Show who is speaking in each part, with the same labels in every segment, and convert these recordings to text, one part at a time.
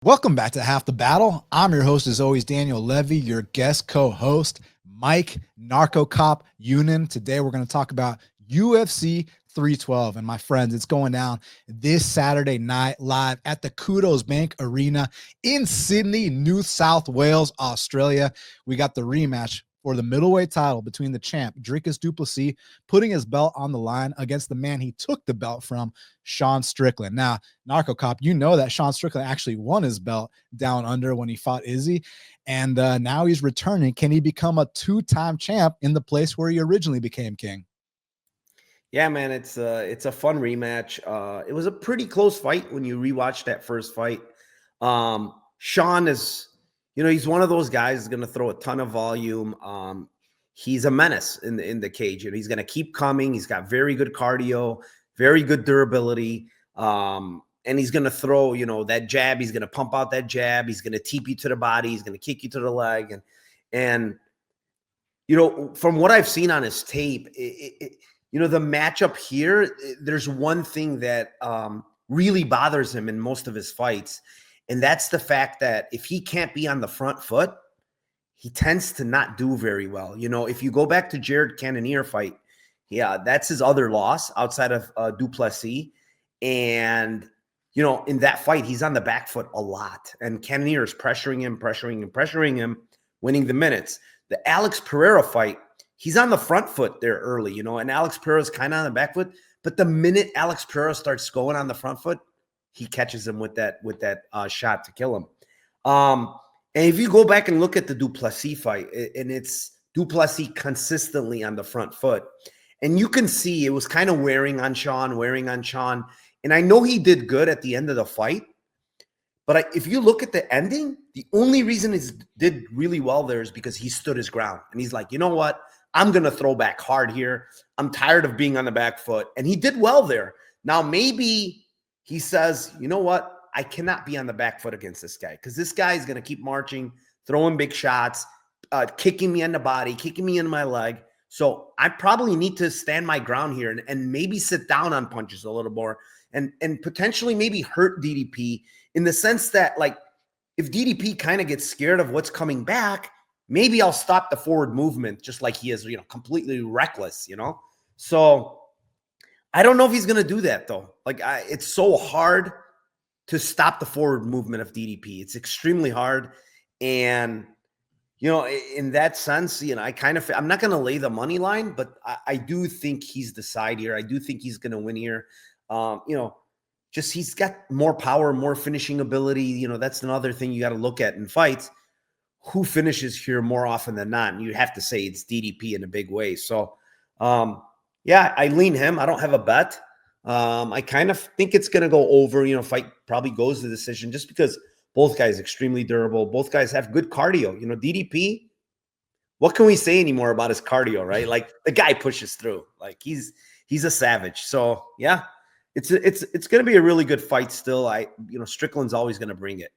Speaker 1: Welcome back to Half the Battle. I'm your host, as always, Daniel Levy, your guest co-host, Mike Narco Cop Younan. Today, we're going to talk about UFC 312. And my friends, it's going down this Saturday night live at the Kudos Bank Arena in Sydney, New South Wales, Australia. We got the rematch for the middleweight title between the champ, Dricus Du Plessis, putting his belt on the line against the man he took the belt from, Sean Strickland. Now, Narco Cop, you know that Sean Strickland actually won his belt down under when he fought Izzy, and now he's returning. Can he become a two-time champ in the place where he originally became king?
Speaker 2: Yeah, man, it's a fun rematch. It was a pretty close fight when you rewatch that first fight. Sean is, he's one of those guys that's going to throw a ton of volume. He's a menace in the cage. He's going to keep coming. He's got very good cardio, very good durability. And he's going to throw, that jab. He's going to pump out that jab. He's going to teep you to the body. He's going to kick you to the leg. And from what I've seen on his tape, the matchup here, there's one thing that really bothers him in most of his fights. And that's the fact that if he can't be on the front foot, he tends to not do very well. If you go back to Jared Cannonier fight, yeah, that's his other loss outside of Du Plessis. And, in that fight, he's on the back foot a lot. And Cannonier is pressuring him, winning the minutes. The Alex Pereira fight, he's on the front foot there early, and Alex Pereira's kind of on the back foot. But the minute Alex Pereira starts going on the front foot, he catches him with that shot to kill him. And if you go back and look at the Du Plessis fight, and it's Du Plessis consistently on the front foot, and you can see it was kind of wearing on Sean. And I know he did good at the end of the fight, but if you look at the ending, the only reason he did really well there is because he stood his ground. And he's like, you know what? I'm going to throw back hard here. I'm tired of being on the back foot. And he did well there. Now, maybe he says, you know what? I cannot be on the back foot against this guy because this guy is going to keep marching, throwing big shots, kicking me in the body, kicking me in my leg. So I probably need to stand my ground here and maybe sit down on punches a little more and potentially maybe hurt DDP in the sense that, like, if DDP kind of gets scared of what's coming back, maybe I'll stop the forward movement just like he is, completely reckless, So I don't know if he's going to do that, though. Like, it's so hard to stop the forward movement of DDP. It's extremely hard. And, in that sense, I'm not going to lay the money line, but I do think he's the side here. I do think he's going to win here. Just he's got more power, more finishing ability. That's another thing you got to look at in fights. Who finishes here more often than not? And you have to say it's DDP in a big way. So, yeah, I lean him. I don't have a bet. I kind of think it's going to go over. Fight probably goes to decision just because both guys extremely durable. Both guys have good cardio. DDP, what can we say anymore about his cardio, right? Like, the guy pushes through. Like, he's a savage. So, yeah, it's going to be a really good fight still. Strickland's always going to bring it.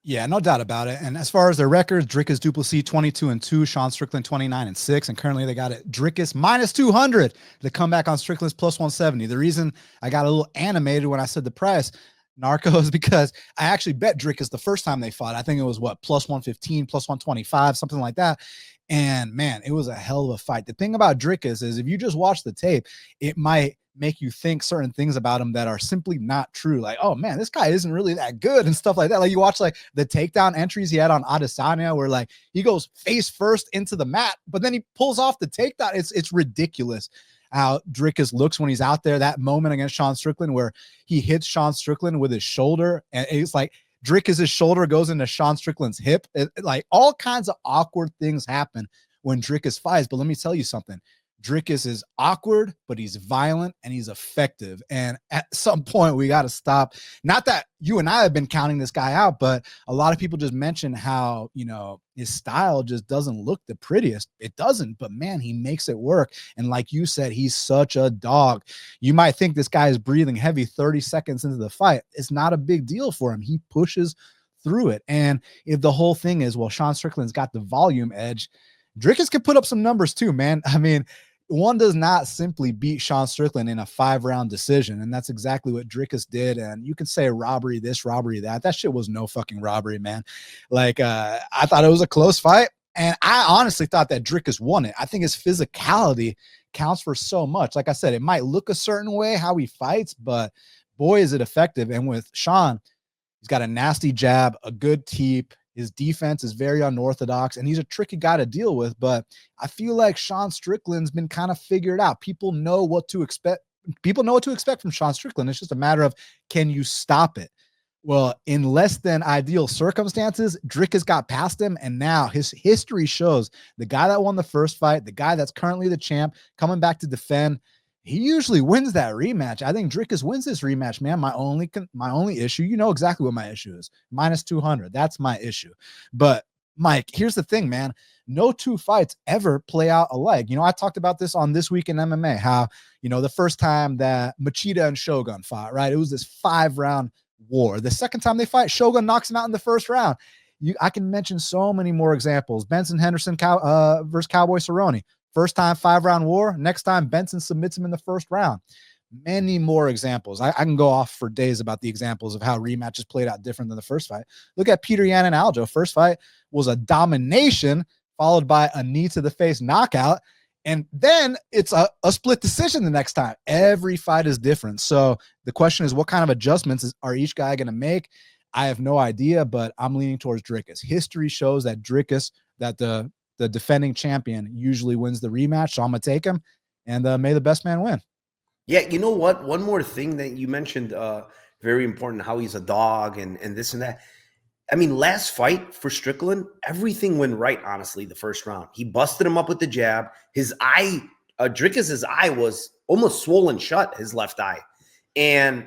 Speaker 1: Yeah, no doubt about it. And as far as their records, Dricus Du Plessis 22-2, Sean Strickland 29-6, and currently they got it Dricus -200. The comeback on Strickland's +170. The reason I got a little animated when I said the price, Narco, is because I actually bet Dricus the first time they fought. I think it was +115, +125, something like that. And man, it was a hell of a fight. The thing about Dricus is if you just watch the tape, it might make you think certain things about him that are simply not true. Like, oh man, this guy isn't really that good and stuff like that. Like, you watch like the takedown entries he had on Adesanya where like he goes face first into the mat, but then he pulls off the takedown. It's ridiculous how Dricus looks when he's out there. That moment against Sean Strickland where he hits Sean Strickland with his shoulder and it's like Dricus's shoulder goes into Sean Strickland's hip. Like, all kinds of awkward things happen when Dricus fights. But let me tell you something. Dricus is awkward, but he's violent and he's effective. And at some point, we got to stop. Not that you and I have been counting this guy out, but a lot of people just mention how, his style just doesn't look the prettiest. It doesn't, but man, he makes it work. And like you said, he's such a dog. You might think this guy is breathing heavy 30 seconds into the fight. It's not a big deal for him. He pushes through it. And if the whole thing is, well, Sean Strickland's got the volume edge, Dricus can put up some numbers too, man. I mean, one does not simply beat Sean Strickland in a 5-round decision. And that's exactly what Dricus did. And you can say robbery, this, robbery, that. That shit was no fucking robbery, man. Like, I thought it was a close fight. And I honestly thought that Dricus won it. I think his physicality counts for so much. Like I said, it might look a certain way how he fights, but boy, is it effective. And with Sean, he's got a nasty jab, a good teep. His defense is very unorthodox, and he's a tricky guy to deal with. But I feel like Sean Strickland's been kind of figured out. People know what to expect. People know what to expect from Sean Strickland. It's just a matter of, can you stop it? Well, in less than ideal circumstances, Dricus got past him, and now his history shows the guy that won the first fight, the guy that's currently the champ, coming back to defend, he usually wins that rematch. I think Dricus wins this rematch, man. My only issue, you know exactly what my issue is. Minus 200. That's my issue. But Mike, here's the thing, man. No two fights ever play out alike. You know, I talked about this on This Week in MMA, how, you know, the first time that Machida and Shogun fought, right? It was this 5-round war. The second time they fight, Shogun knocks him out in the first round. I can mention so many more examples. Benson Henderson versus Cowboy Cerrone. First time 5-round war. Next time Benson submits him in the first round. Many more examples. I can go off for days about the examples of how rematches played out different than the first fight. Look at Peter Yan and Aljo. First fight was a domination followed by a knee to the face knockout. And then it's a split decision the next time. Every fight is different. So the question is, what kind of adjustments are each guy going to make? I have no idea, but I'm leaning towards Dricus. History shows that Dricus, that the defending champion, usually wins the rematch. So I'm going to take him, and may the best man win.
Speaker 2: Yeah, you know what? One more thing that you mentioned, very important, how he's a dog and this and that. I mean, last fight for Strickland, everything went right, honestly, the first round. He busted him up with the jab. His eye, Dricus's eye was almost swollen shut, his left eye. And,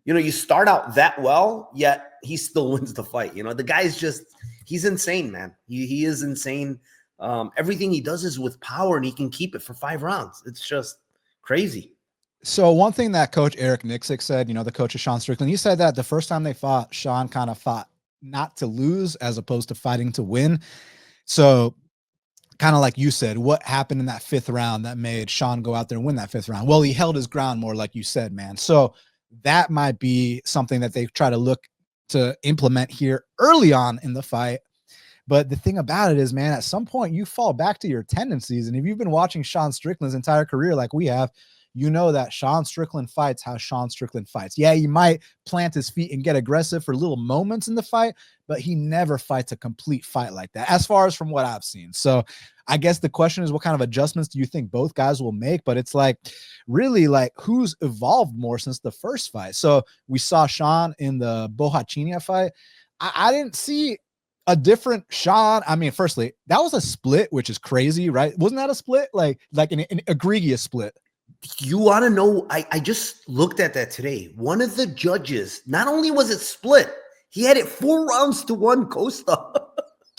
Speaker 2: you know, you start out that well, yet he still wins the fight. You know, the guy's just, he's insane, man. He is insane. Everything he does is with power, and he can keep it for 5 rounds. It's just crazy.
Speaker 1: So one thing that Coach Eric Nixick said, you know, the coach of Sean Strickland, he said that the first time they fought, Sean kind of fought not to lose as opposed to fighting to win. So kind of like you said, what happened in that 5th round that made Sean go out there and win that 5th round? Well, he held his ground more, like you said, man. So that might be something that they try to look to implement here early on in the fight. But the thing about it is, man, at some point you fall back to your tendencies. And if you've been watching Sean Strickland's entire career like we have, you know that Sean Strickland fights how Sean Strickland fights. Yeah, he might plant his feet and get aggressive for little moments in the fight, but he never fights a complete fight like that, as far as from what I've seen. So I guess the question is, what kind of adjustments do you think both guys will make? But it's like, really, like, who's evolved more since the first fight? So we saw Sean in the Bohachinia fight. I didn't see a different Sean. I mean, firstly, that was a split, which is crazy, right? Wasn't that a split? Like an egregious split.
Speaker 2: You want to know, I just looked at that today. One of the judges, not only was it split, he had it 4 rounds to 1 Costa.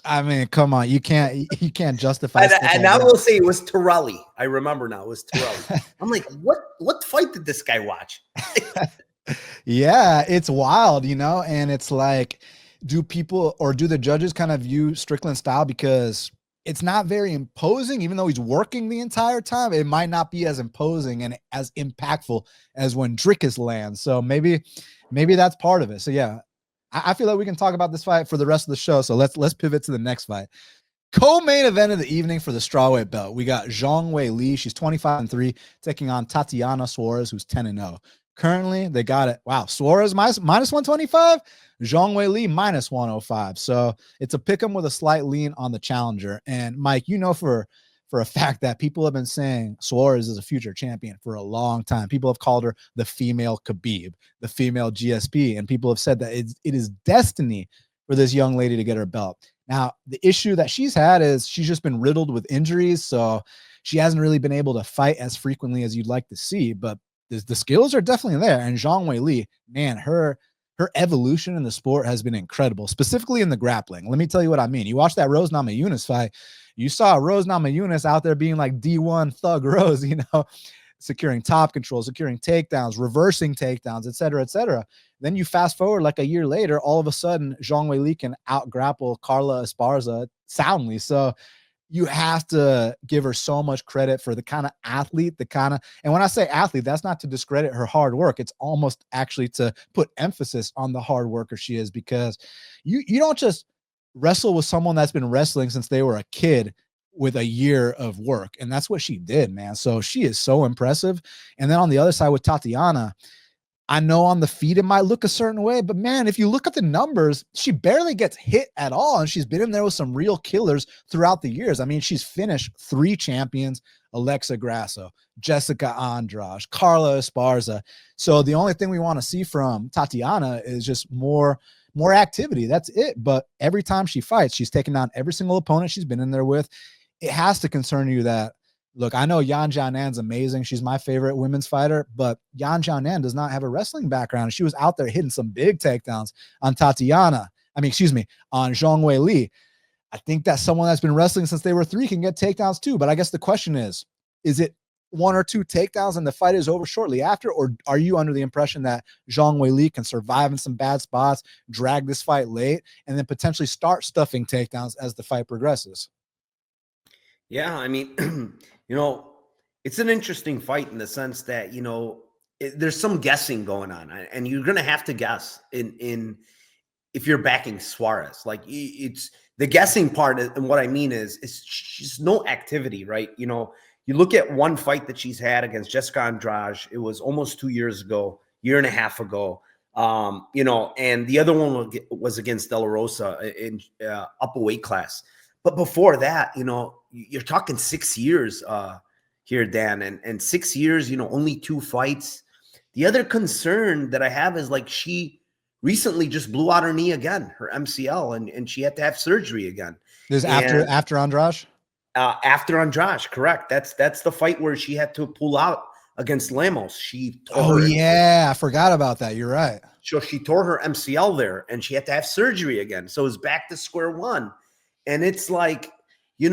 Speaker 1: I mean, come on, you can't justify.
Speaker 2: And I will say it was Torelli. I remember now, it was Torelli. I'm like, what fight did this guy watch?
Speaker 1: Yeah, it's wild, you know, and it's like, do people or do the judges kind of view Strickland's style because it's not very imposing, even though he's working the entire time? It might not be as imposing and as impactful as when Dricus lands. So maybe that's part of it. So yeah, I feel like we can talk about this fight for the rest of the show. So let's pivot to the next fight. Co-main event of the evening for the strawweight belt. We got Zhang Weili. She's 25-3, taking on Tatiana Suarez, who's 10-0. Currently, they got it. Wow, Suarez minus 125, Zhang Weili minus 105. So it's a pick 'em with a slight lean on the challenger. And Mike, you know for a fact that people have been saying Suarez is a future champion for a long time. People have called her the female Khabib, the female GSP, and people have said that it is destiny for this young lady to get her belt. Now, the issue that she's had is she's just been riddled with injuries, so she hasn't really been able to fight as frequently as you'd like to see, but the skills are definitely there. And Zhang Weili, man, her evolution in the sport has been incredible, specifically in the grappling. Let me tell you what I mean. You watch that Rose Namajunas fight, you saw Rose Namajunas out there being like D1 thug Rose, you know, securing top control, securing takedowns, reversing takedowns, et cetera, et cetera. Then you fast forward like a year later, all of a sudden, Zhang Weili can out grapple Carla Esparza soundly. So you have to give her so much credit for the kind of athlete, and when I say athlete, that's not to discredit her hard work. It's almost actually to put emphasis on the hard worker she is, because you don't just wrestle with someone that's been wrestling since they were a kid with a year of work. And that's what she did, man. So she is so impressive. And then on the other side with Tatiana, I know on the feet it might look a certain way, but man, if you look at the numbers, she barely gets hit at all. And she's been in there with some real killers throughout the years. I mean, she's finished 3 champions: Alexa Grasso, Jessica Andrade, Carla Esparza. So the only thing we want to see from Tatiana is just more activity. That's it. But every time she fights, she's taken down every single opponent she's been in there with. It has to concern you that, look, I know Yan Xiaonan's amazing. She's my favorite women's fighter, but Yan Xiaonan does not have a wrestling background. She was out there hitting some big takedowns on on Zhang Weili. I think that someone that's been wrestling since they were 3 can get takedowns too. But I guess the question is it 1 or 2 takedowns and the fight is over shortly after? Or are you under the impression that Zhang Weili can survive in some bad spots, drag this fight late, and then potentially start stuffing takedowns as the fight progresses?
Speaker 2: Yeah, I mean, it's an interesting fight in the sense that, there's some guessing going on, and you're going to have to guess in if you're backing Suarez. Like, it's the guessing part. And what I mean is she's no activity, right? You look at one fight that she's had against Jessica Andrade. It was almost 2 years ago, year and a half ago. And the other one was against De La Rosa in up a weight class. But before that, you're talking 6 years here, Dan, and 6 years, only 2 fights. The other concern that I have is, like, she recently just blew out her knee again, her MCL, and she had to have surgery again.
Speaker 1: This after Andrade?
Speaker 2: After Andrade, correct. That's the fight where she had to pull out against Lemos.
Speaker 1: I forgot about that. You're right.
Speaker 2: So she tore her MCL there, and she had to have surgery again. So it's back to square one. And it's like, they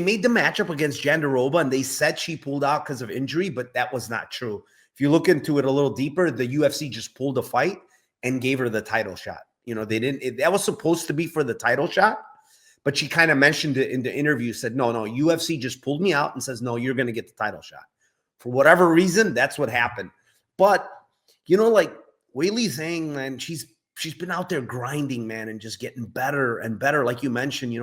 Speaker 2: made the matchup against Jandiroba, and they said she pulled out because of injury, but that was not true. If you look into it a little deeper, the UFC just pulled a fight and gave her the title shot. They didn't. That was supposed to be for the title shot, but she kind of mentioned it in the interview, said, no, UFC just pulled me out and says, no, you're going to get the title shot. For whatever reason, that's what happened. But, like Weili Zhang, man, she's been out there grinding, man, and just getting better and better. Like you mentioned,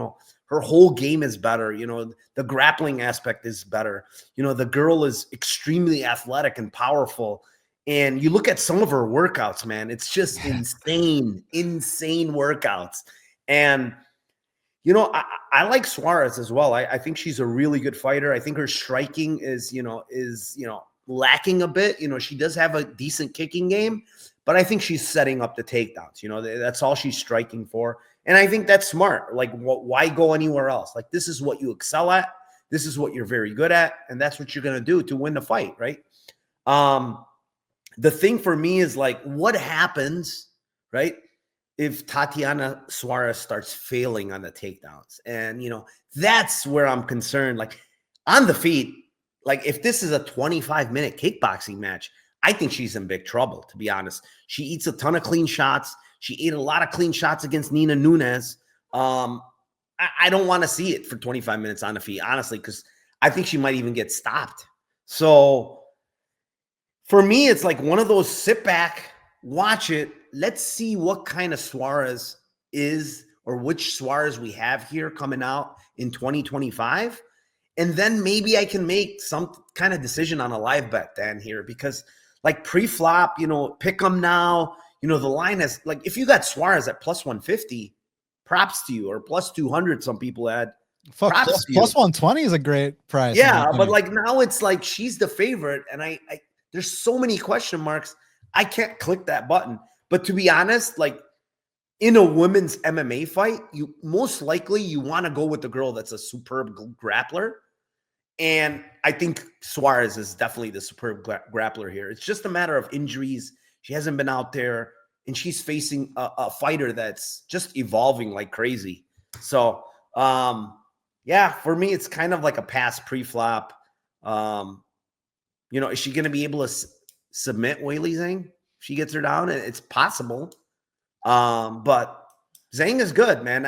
Speaker 2: her whole game is better. The grappling aspect is better. The girl is extremely athletic and powerful. And you look at some of her workouts, man, it's just insane workouts. And, I like Suarez as well. I think she's a really good fighter. I think her striking is lacking a bit. She does have a decent kicking game, but I think she's setting up the takedowns. That's all she's striking for. And I think that's smart. Like, why go anywhere else? Like, this is what you excel at. This is what you're very good at. And that's what you're going to do to win the fight, right? The thing for me is, like, what happens, right, if Tatiana Suarez starts failing on the takedowns? And, that's where I'm concerned. Like, on the feet, like, if this is a 25-minute kickboxing match, I think she's in big trouble, to be honest. She eats a ton of clean shots. She ate a lot of clean shots against Nina Nunes. I don't want to see it for 25 minutes on the feet, honestly, because I think she might even get stopped. So for me, it's like one of those sit back, watch it. Let's see what kind of Suarez is, or which Suarez we have here coming out in 2025. And then maybe I can make some kind of decision on a live bet, Dan, here, because, like, pre-flop, pick them now. The line is, like, if you got Suarez at plus 150, props to you, or plus 200, some people had.
Speaker 1: Plus 120 is a great price.
Speaker 2: Yeah, but, like, now it's like she's the favorite, and I there's so many question marks. I can't click that button. But to be honest, like, in a women's MMA fight, you most likely want to go with the girl that's a superb grappler. And I think Suarez is definitely the superb grappler here. It's just a matter of injuries. She hasn't been out there, and she's facing a fighter that's just evolving like crazy. So, for me, it's kind of like a pass pre-flop. Is she going to be able to submit Weili Zhang? She gets her down, and it's possible. But Zhang is good, man.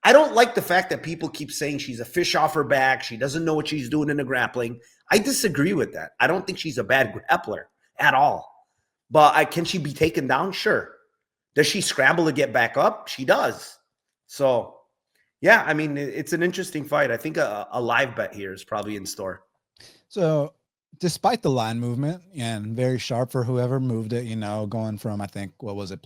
Speaker 2: I don't like the fact that people keep saying she's a fish off her back. She doesn't know what she's doing in the grappling. I disagree with that. I don't think she's a bad grappler at all. But can she be taken down? Sure. Does she scramble to get back up? She does. So, yeah, I mean, it's an interesting fight. I think a live bet here is probably in store.
Speaker 1: So, despite the line movement and very sharp for whoever moved it, going from, I think, what was it?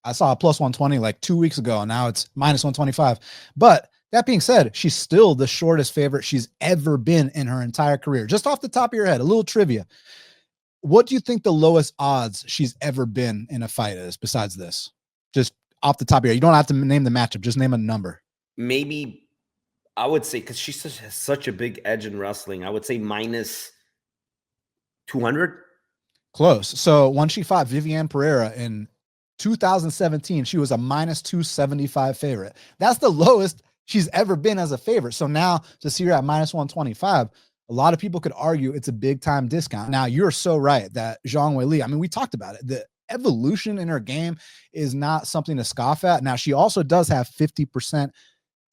Speaker 1: I saw a plus 120 like 2 weeks ago, and now it's minus 125. But that being said, she's still the shortest favorite she's ever been in her entire career. Just off the top of your head, a little trivia. What do you think the lowest odds she's ever been in a fight is besides this? Just off the top of your head. You don't have to name the matchup. Just name a number.
Speaker 2: Maybe I would say, because she has such a big edge in wrestling, I would say minus 200.
Speaker 1: Close. So when she fought Viviane Pereira in 2017, she was a minus 275 favorite. That's the lowest she's ever been as a favorite. So now to see her at minus 125, a lot of people could argue it's a big time discount. Now, you're so right that Zhang Weili, I mean, we talked about it. The evolution in her game is not something to scoff at. Now, she also does have 50%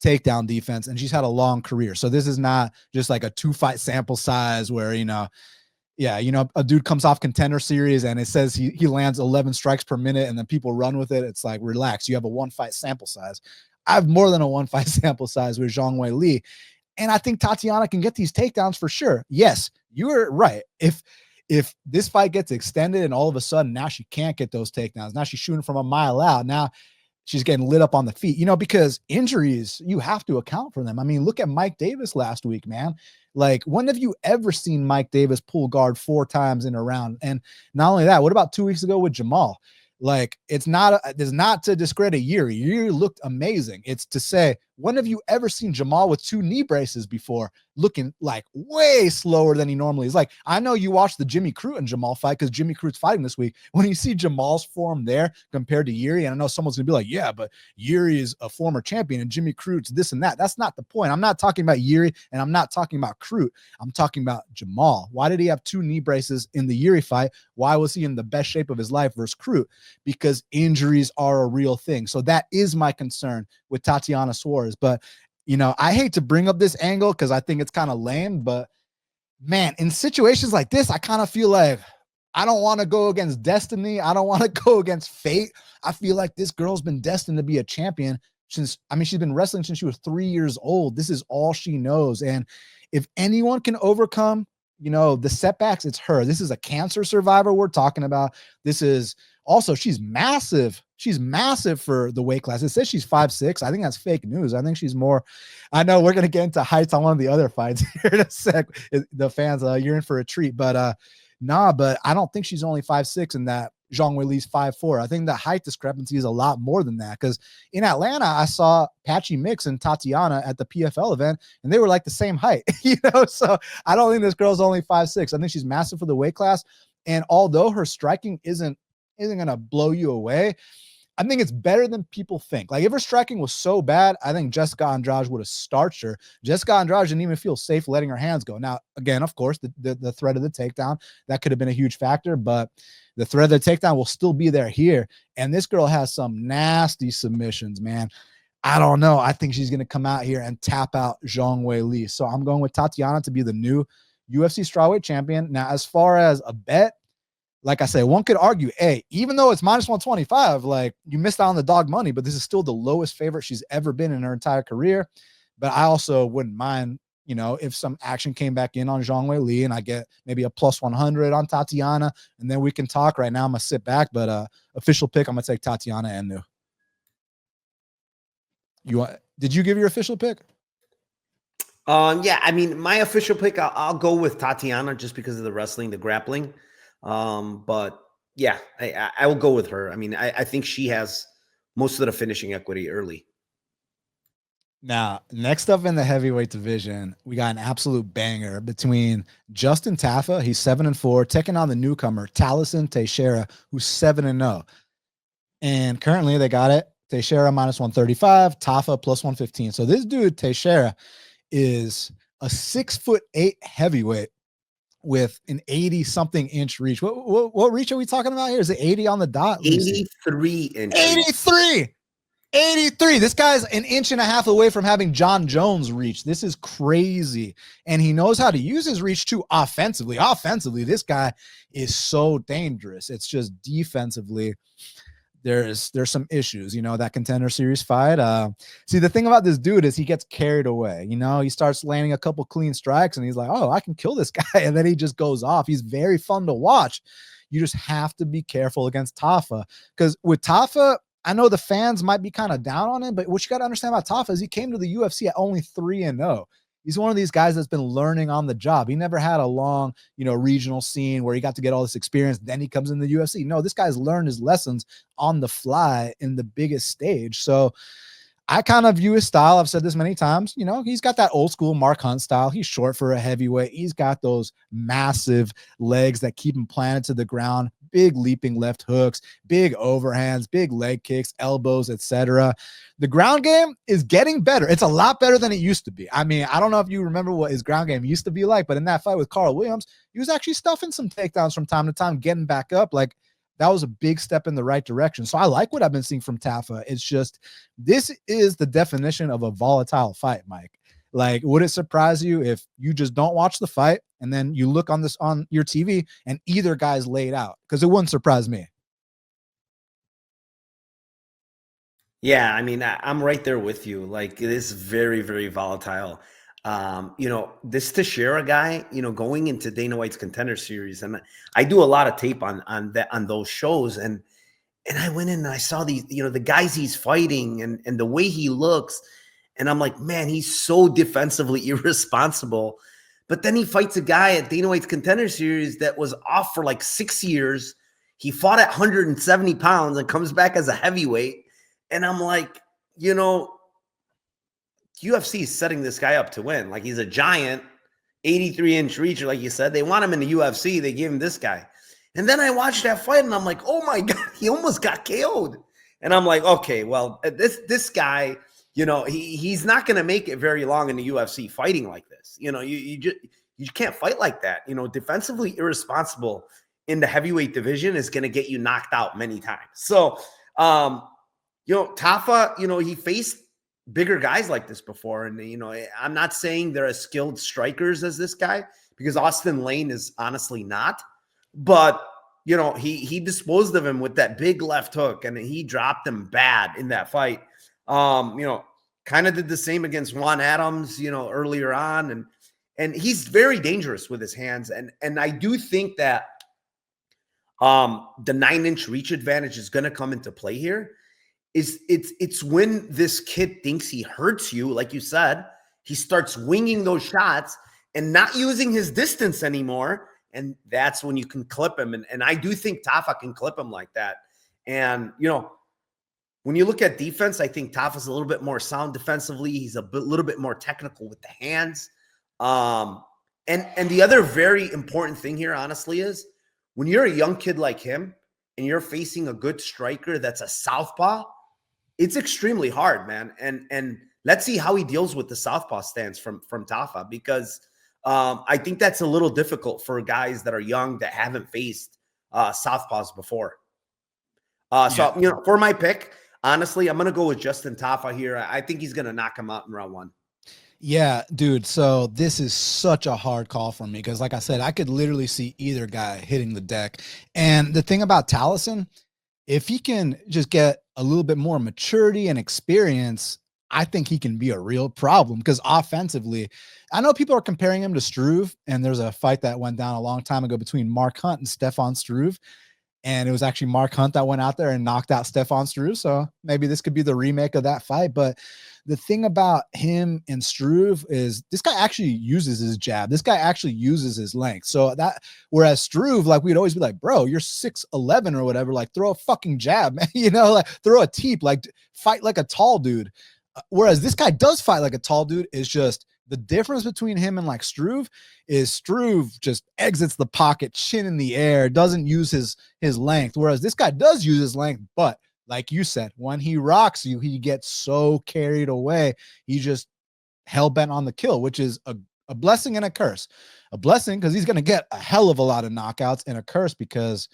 Speaker 1: takedown defense, and she's had a long career. So this is not just like a 2-fight sample size where, a dude comes off Contender Series and it says he lands 11 strikes per minute and then people run with it. It's like, relax. You have a 1-fight sample size. I have more than a 1-fight sample size with Zhang Weili. And I think Tatiana can get these takedowns for sure. Yes, you were right. If this fight gets extended and all of a sudden now she can't get those takedowns, now she's shooting from a mile out, now she's getting lit up on the feet, because injuries, you have to account for them. I mean, look at Mike Davis last week, man. Like, when have you ever seen Mike Davis pull guard 4 times in a round? And not only that, what about 2 weeks ago with Jamal? Like, it's not to discredit Yuri. Yuri looked amazing. It's to say, when have you ever seen Jamal with 2 knee braces before, looking like way slower than he normally is? Like, I know you watched the Jimmy Crute and Jamal fight because Jimmy Crute's fighting this week. When you see Jamal's form there compared to Yuri, and I know someone's gonna be like, yeah, but Yuri is a former champion and Jimmy Crute's this and that. That's not the point. I'm not talking about Yuri and I'm not talking about Crute. I'm talking about Jamal. Why did he have 2 knee braces in the Yuri fight? Why was he in the best shape of his life versus Crute? Because injuries are a real thing. So that is my concern with Tatiana Suarez. But, I hate to bring up this angle because I think it's kind of lame, but man, in situations like this, I kind of feel like I don't want to go against destiny. I don't want to go against fate. I feel like this girl's been destined to be a champion she's been wrestling since she was 3 years old. This is all she knows. And if anyone can overcome, the setbacks, it's her. This is a cancer survivor we're talking about. This is also, she's massive. She's massive for the weight class. It says she's 5'6". I think that's fake news. I think she's more. I know we're going to get into heights on one of the other fights here in a sec. The fans, you're in for a treat. But but I don't think she's only 5'6", and that Zhang Weili's 5'4". I think the height discrepancy is a lot more than that, because in Atlanta, I saw Patchy Mix and Tatiana at the PFL event, and they were like the same height, So I don't think this girl's only 5'6". I think she's massive for the weight class. And although her striking isn't going to blow you away, I think it's better than people think. Like, if her striking was so bad, I think Jessica Andrade would have starched her. Jessica Andrade didn't even feel safe letting her hands go. Now, again, of course, the threat of the takedown, that could have been a huge factor, but the threat of the takedown will still be there here. And this girl has some nasty submissions, man. I don't know. I think she's going to come out here and tap out Zhang Weili. So I'm going with Tatiana to be the new UFC strawweight champion. Now, as far as a bet, like I say, one could argue, hey, even though it's minus 125, like, you missed out on the dog money, but this is still the lowest favorite she's ever been in her entire career. But I also wouldn't mind, if some action came back in on Zhang Weili and I get maybe a plus 100 on Tatiana, and then we can talk. Right now, I'm going to sit back, but official pick, I'm going to take Tatiana and New. Did you give your official pick?
Speaker 2: Yeah, I mean, my official pick, I'll go with Tatiana just because of the wrestling, the grappling. But yeah, I will go with her. I mean, I think she has most of the finishing equity early.
Speaker 1: Now, next up in the heavyweight division, we got an absolute banger between Justin Tafa, he's 7-4, taking on the newcomer Talison Teixeira, who's 7-0. And currently they got it Teixeira minus 135, Tafa plus 115. So this dude Teixeira is a 6'8" heavyweight with an 80-something inch reach. What reach are we talking about here? Is it 80 on the dot?
Speaker 2: 83 inches.
Speaker 1: 83. 83. This guy's an inch and a half away from having John Jones reach. This is crazy. And he knows how to use his reach too offensively. Offensively, this guy is so dangerous. It's just defensively, there's some issues, that Contender Series fight. See, the thing about this dude is he gets carried away. He starts landing a couple clean strikes and he's like, oh, I can kill this guy. And then he just goes off. He's very fun to watch. You just have to be careful against Tafa, because with Tafa, I know the fans might be kind of down on him, but what you got to understand about Tafa is he came to the UFC at only 3-0. He's one of these guys that's been learning on the job. He never had a long, regional scene where he got to get all this experience. Then he comes in the UFC. No, this guy's learned his lessons on the fly in the biggest stage. So I kind of view his style. I've said this many times. He's got that old school Mark Hunt style. He's short for a heavyweight. He's got those massive legs that keep him planted to the ground. Big leaping left hooks, big overhands, big leg kicks, elbows, etc. The ground game is getting better. It's a lot better than it used to be. I mean, I don't know if you remember what his ground game used to be like, but in that fight with Carl Williams, he was actually stuffing some takedowns from time to time, getting back up. Like, that was a big step in the right direction. So I like what I've been seeing from Tafa. It's just, this is the definition of a volatile fight, Mike. Like, would it surprise you if you just don't watch the fight and then you look on your TV and either guy's laid out? Because it wouldn't surprise me.
Speaker 2: Yeah, I mean, I'm right there with you. Like, it is very, very volatile. This Teixeira guy, going into Dana White's Contender Series, and I do a lot of tape on those shows, and I went in and I saw these, the guys he's fighting and the way he looks, and I'm like, man, he's so defensively irresponsible. But then he fights a guy at Dana White's Contender Series that was off for like 6 years. He fought at 170 pounds and comes back as a heavyweight. And I'm like, UFC is setting this guy up to win. Like, he's a giant, 83-inch reacher, like you said. They want him in the UFC. They gave him this guy. And then I watched that fight, and I'm like, oh, my God, he almost got KO'd. And I'm like, okay, well, this guy, he's not going to make it very long in the UFC fighting like this. You can't fight like that. Defensively irresponsible in the heavyweight division is going to get you knocked out many times. So, Tafa, he faced bigger guys like this before. And, I'm not saying they're as skilled strikers as this guy, because Austin Lane is honestly not. But, he disposed of him with that big left hook, and he dropped him bad in that fight. Kind of did the same against Juan Adams, earlier on. And he's very dangerous with his hands. And I do think that the 9-inch reach advantage is going to come into play here. It's when this kid thinks he hurts you, like you said, he starts winging those shots and not using his distance anymore. And that's when you can clip him. And I do think Tafa can clip him like that. And, when you look at defense, I think Tafa's a little bit more sound defensively. He's little bit more technical with the hands. And the other very important thing here, honestly, is when you're a young kid like him and you're facing a good striker that's a southpaw, it's extremely hard, man. And let's see how he deals with the southpaw stance from Tafa, because I think that's a little difficult for guys that are young that haven't faced southpaws before. So, for my pick, honestly, I'm going to go with Justin Tafa here. I think he's going to knock him out in round 1.
Speaker 1: Yeah, dude. So this is such a hard call for me, because like I said, I could literally see either guy hitting the deck. And the thing about Talison, if he can just get a little bit more maturity and experience, I think he can be a real problem, because offensively, I know people are comparing him to Struve, and there's a fight that went down a long time ago between Mark Hunt and Stefan Struve. And it was actually Mark Hunt that went out there and knocked out Stefan Struve. So maybe this could be the remake of that fight. But the thing about him and Struve is this guy actually uses his jab. This guy actually uses his length. So that, whereas Struve, like, we'd always be like, bro, you're 6'11" or whatever. Like, throw a fucking jab, man. Like, throw a teep, like, fight like a tall dude. Whereas this guy does fight like a tall dude. Is just the difference between him and like Struve is Struve just exits the pocket, chin in the air, doesn't use his length. Whereas this guy does use his length, but like you said, when he rocks you, he gets so carried away. He just hell bent on the kill, which is a blessing and a curse. A blessing because he's going to get a hell of a lot of knockouts, and a curse because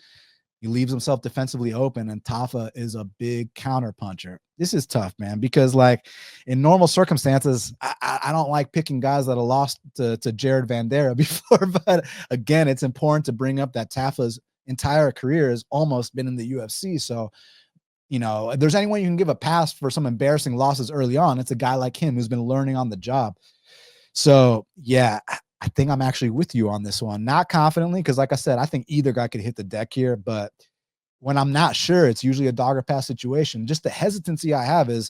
Speaker 1: He leaves himself defensively open, and Tafa is a big counter puncher. This is tough, man, because like in normal circumstances, I don't like picking guys that have lost to Jared Vandera before. But again, it's important to bring up that Tafa's entire career has almost been in the UFC. So, you know, if there's anyone you can give a pass for some embarrassing losses early on, it's a guy like him who's been learning on the job. So, yeah, I think I'm actually with you on this one. Not confidently, because like I said, I think either guy could hit the deck here. But when I'm not sure, it's usually a dog or pass situation. Just the hesitancy I have is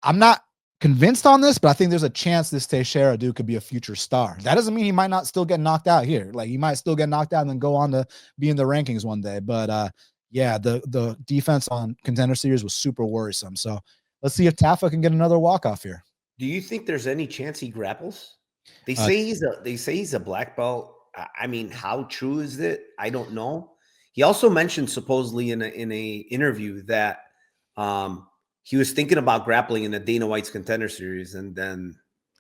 Speaker 1: I'm not convinced on this, but I think there's a chance this Teixeira dude could be a future star. That doesn't mean he might not still get knocked out here. Like he might still get knocked out and then go on to be in the rankings one day. But yeah, the defense on Contender Series was super worrisome. So let's see if Tafa can get another walk-off here.
Speaker 2: Do you think there's any chance he grapples? They say he's a black belt. I mean, how true is it? I don't know. He also mentioned supposedly in a interview that he was thinking about grappling in the Dana White's Contender Series, and then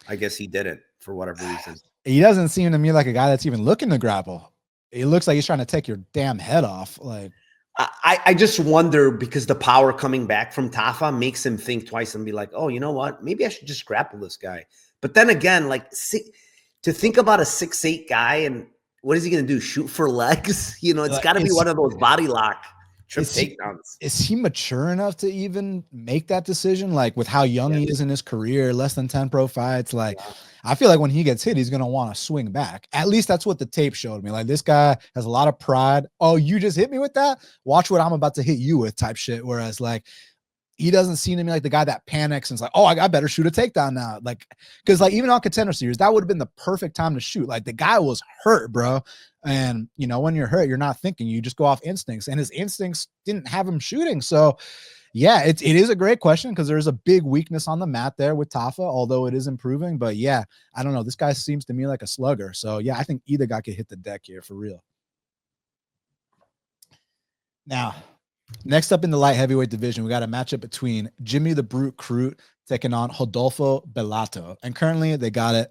Speaker 2: I guess he didn't for whatever reason.
Speaker 1: He doesn't seem to me like a guy that's even looking to grapple. It looks like he's trying to take your damn head off. Like
Speaker 2: I just wonder, because the power coming back from Tafa makes him think twice and be like, oh, you know what? Maybe I should just grapple this guy. But then again, like to think about a 6'8" guy and what is he going to do? Shoot for legs? You know, it's got to be one of those body lock trip takedowns.
Speaker 1: Is he mature enough to even make that decision? Like with how young he is in his career, less than 10 pro fights. Like I feel like when he gets hit, he's going to want to swing back. At least that's what the tape showed me. Like this guy has a lot of pride. Oh, you just hit me with that? Watch what I'm about to hit you with type shit. Whereas like, he doesn't seem to me like the guy that panics and is like, oh, I better shoot a takedown now. Like, because like even on Contender Series, that would have been the perfect time to shoot. Like the guy was hurt, bro. And you know, when you're hurt, you're not thinking, you just go off instincts, and his instincts didn't have him shooting. So yeah, it is a great question, because there's a big weakness on the mat there with Tafa, although it is improving. But yeah, I don't know. This guy seems to me like a slugger. So yeah, I think either guy could hit the deck here for real. Now, next up in the light heavyweight division, we got a matchup between Jimmy the Brute Crute taking on Rodolfo Bellato. And currently they got it.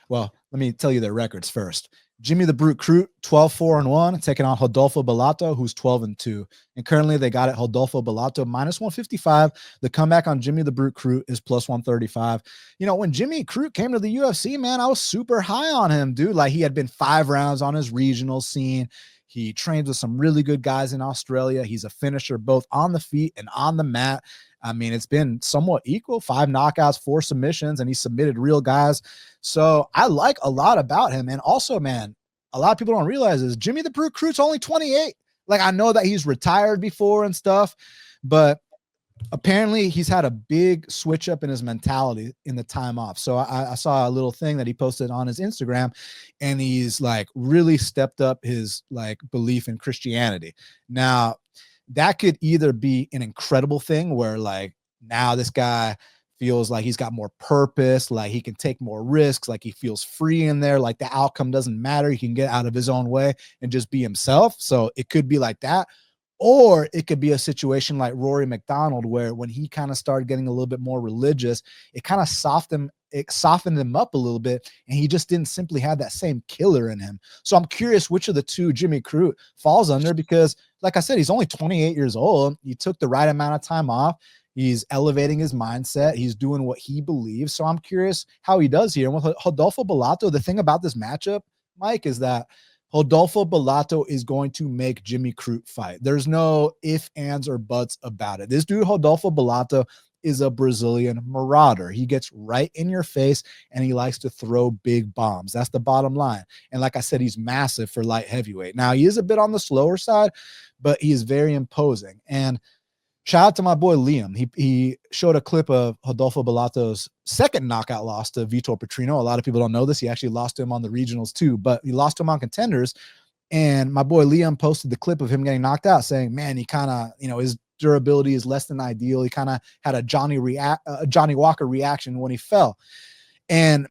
Speaker 1: Well, let me tell you their records first. Jimmy the Brute Crute, 12-4-1, taking on Rodolfo Bellato, who's 12-2. And currently they got it Rodolfo Bellato -155. The comeback on Jimmy the Brute Crute is +135. You know, when Jimmy Crute came to the UFC, man, I was super high on him, dude. Like he had been 5 rounds on his regional scene. He trains with some really good guys in Australia. He's a finisher both on the feet and on the mat. I mean, it's been somewhat equal, 5 knockouts, 4 submissions, and he submitted real guys. So I like a lot about him. And also, man, a lot of people don't realize is Jimmy the Brute Crute's only 28. Like I know that he's retired before and stuff, but apparently he's had a big switch up in his mentality in the time off. So I saw a little thing that he posted on his Instagram, and he's like really stepped up his like belief in Christianity. Now that could either be an incredible thing where like now this guy feels like he's got more purpose, like he can take more risks, like he feels free in there, like the outcome doesn't matter. He can get out of his own way and just be himself. So it could be like that. Or it could be a situation like Rory McDonald, where when he kind of started getting a little bit more religious, it kind of softened him up a little bit, and he just didn't simply have that same killer in him. So I'm curious which of the two Jimmy Crute falls under, because like I said, he's only 28 years old. He took the right amount of time off. He's elevating his mindset. He's doing what he believes. So I'm curious how he does here. And with Rodolfo Bellato, the thing about this matchup, Mike, is that Rodolfo Bellato is going to make Jimmy Crute fight. There's no ifs, ands, or buts about it. This dude, Rodolfo Bellato, is a Brazilian marauder. He gets right in your face, and he likes to throw big bombs. That's the bottom line. And like I said, he's massive for light heavyweight. Now, he is a bit on the slower side, but he is very imposing. And shout out to my boy Liam. He showed a clip of Rodolfo Bellato's second knockout loss to Vitor Petrino. A lot of people don't know this. He actually lost to him on the regionals too, but he lost to him on Contenders. And my boy Liam posted the clip of him getting knocked out, saying, man, he kind of, you know, his durability is less than ideal. He kind of had a Johnny Walker reaction when he fell. And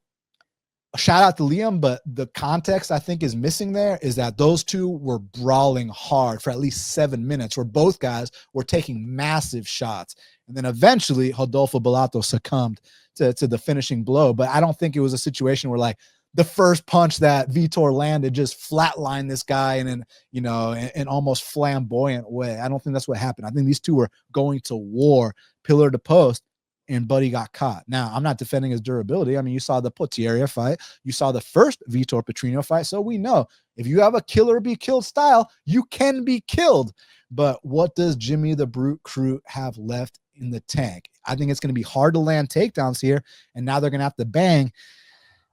Speaker 1: shout out to Liam, but the context I think is missing there is that those two were brawling hard for at least 7 minutes, where both guys were taking massive shots. And then eventually Rodolfo Bellato succumbed to the finishing blow. But I don't think it was a situation where like the first punch that Vitor landed just flatlined this guy in an almost flamboyant way. I don't think that's what happened. I think these two were going to war, pillar to post, and Buddy got caught. Now, I'm not defending his durability. I mean, you saw the Potiera fight. You saw the first Vitor Petrino fight. So we know if you have a kill or be killed style, you can be killed. But what does Jimmy the Brute Crute have left in the tank? I think it's going to be hard to land takedowns here, and now they're going to have to bang.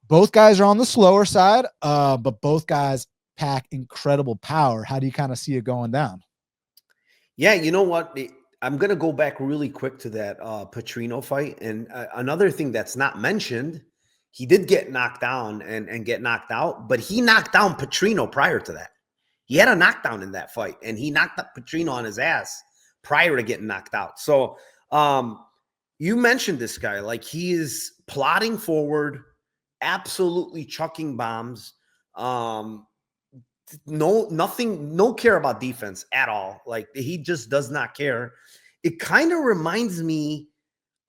Speaker 1: Both guys are on the slower side, but both guys pack incredible power. How do you kind of see it going down?
Speaker 2: Yeah, you know what? I'm going to go back really quick to that Petrino fight. And another thing that's not mentioned, he did get knocked down and get knocked out, but he knocked down Petrino prior to that. He had a knockdown in that fight, and he knocked up Petrino on his ass prior to getting knocked out. So you mentioned this guy, like he is plodding forward, absolutely chucking bombs. No care about defense at all. Like he just does not care. It kind of reminds me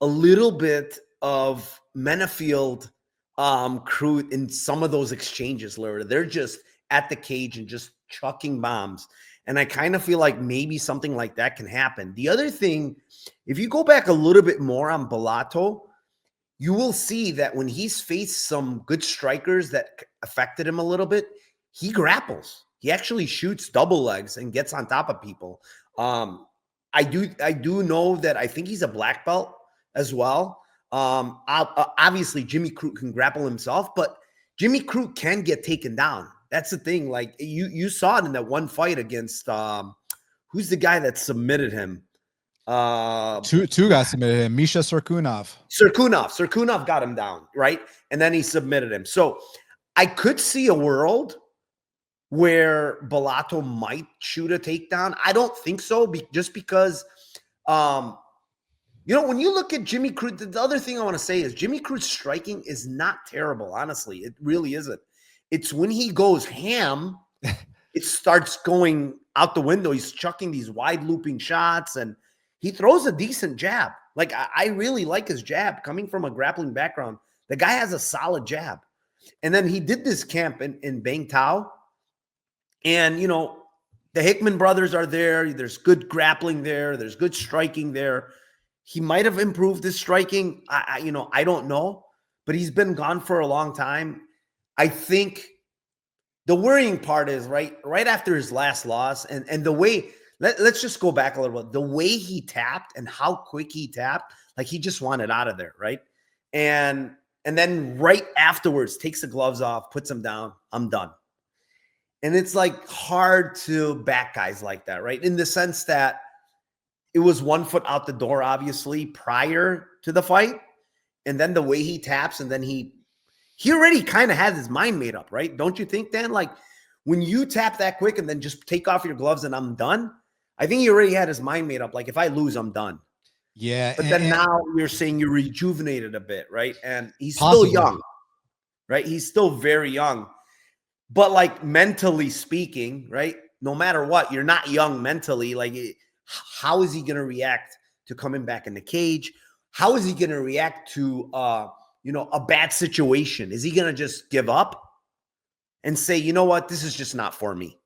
Speaker 2: a little bit of Menefield, Crute in some of those exchanges, Laura. They're just at the cage and just chucking bombs. And I kind of feel like maybe something like that can happen. The other thing, if you go back a little bit more on Bellato, you will see that when he's faced some good strikers that affected him a little bit, he grapples. He actually shoots double legs and gets on top of people. I do know that I think he's a black belt as well. Obviously, Jimmy Crute can grapple himself, but Jimmy Crute can get taken down. That's the thing. Like you saw it in that one fight against who's the guy that submitted him?
Speaker 1: Two guys submitted him. Misha Serkunov.
Speaker 2: Serkunov got him down, right? And then he submitted him. So I could see a world where Bellato might shoot a takedown. I don't think so, just because, when you look at Jimmy Crute, the other thing I want to say is Jimmy Crute's striking is not terrible, honestly. It really isn't. It's when he goes ham, it starts going out the window. He's chucking these wide looping shots, and he throws a decent jab. Like, I really like his jab coming from a grappling background. The guy has a solid jab. And then he did this camp in Bang Tao. And, the Hickman brothers are there. There's good grappling there. There's good striking there. He might have improved his striking. I don't know. But he's been gone for a long time. I think the worrying part is right after his last loss and the way – let's just go back a little bit. The way he tapped and how quick he tapped, like he just wanted out of there, right? And then right afterwards takes the gloves off, puts them down. I'm done. And it's like hard to back guys like that, right? In the sense that it was 1 foot out the door, obviously, prior to the fight. And then the way he taps, and then he already kind of has his mind made up, right? Don't you think, Dan? Like when you tap that quick and then just take off your gloves and I'm done, I think he already had his mind made up. Like if I lose, I'm done.
Speaker 1: Yeah.
Speaker 2: But then now you're saying you're rejuvenated a bit, right? And he's
Speaker 1: possibly
Speaker 2: still young, right? He's still very young. But like mentally speaking, right? No matter what, you're not young mentally. Like how is he going to react to coming back in the cage? How is he going to react to, a bad situation? Is he going to just give up and say, you know what, this is just not for me?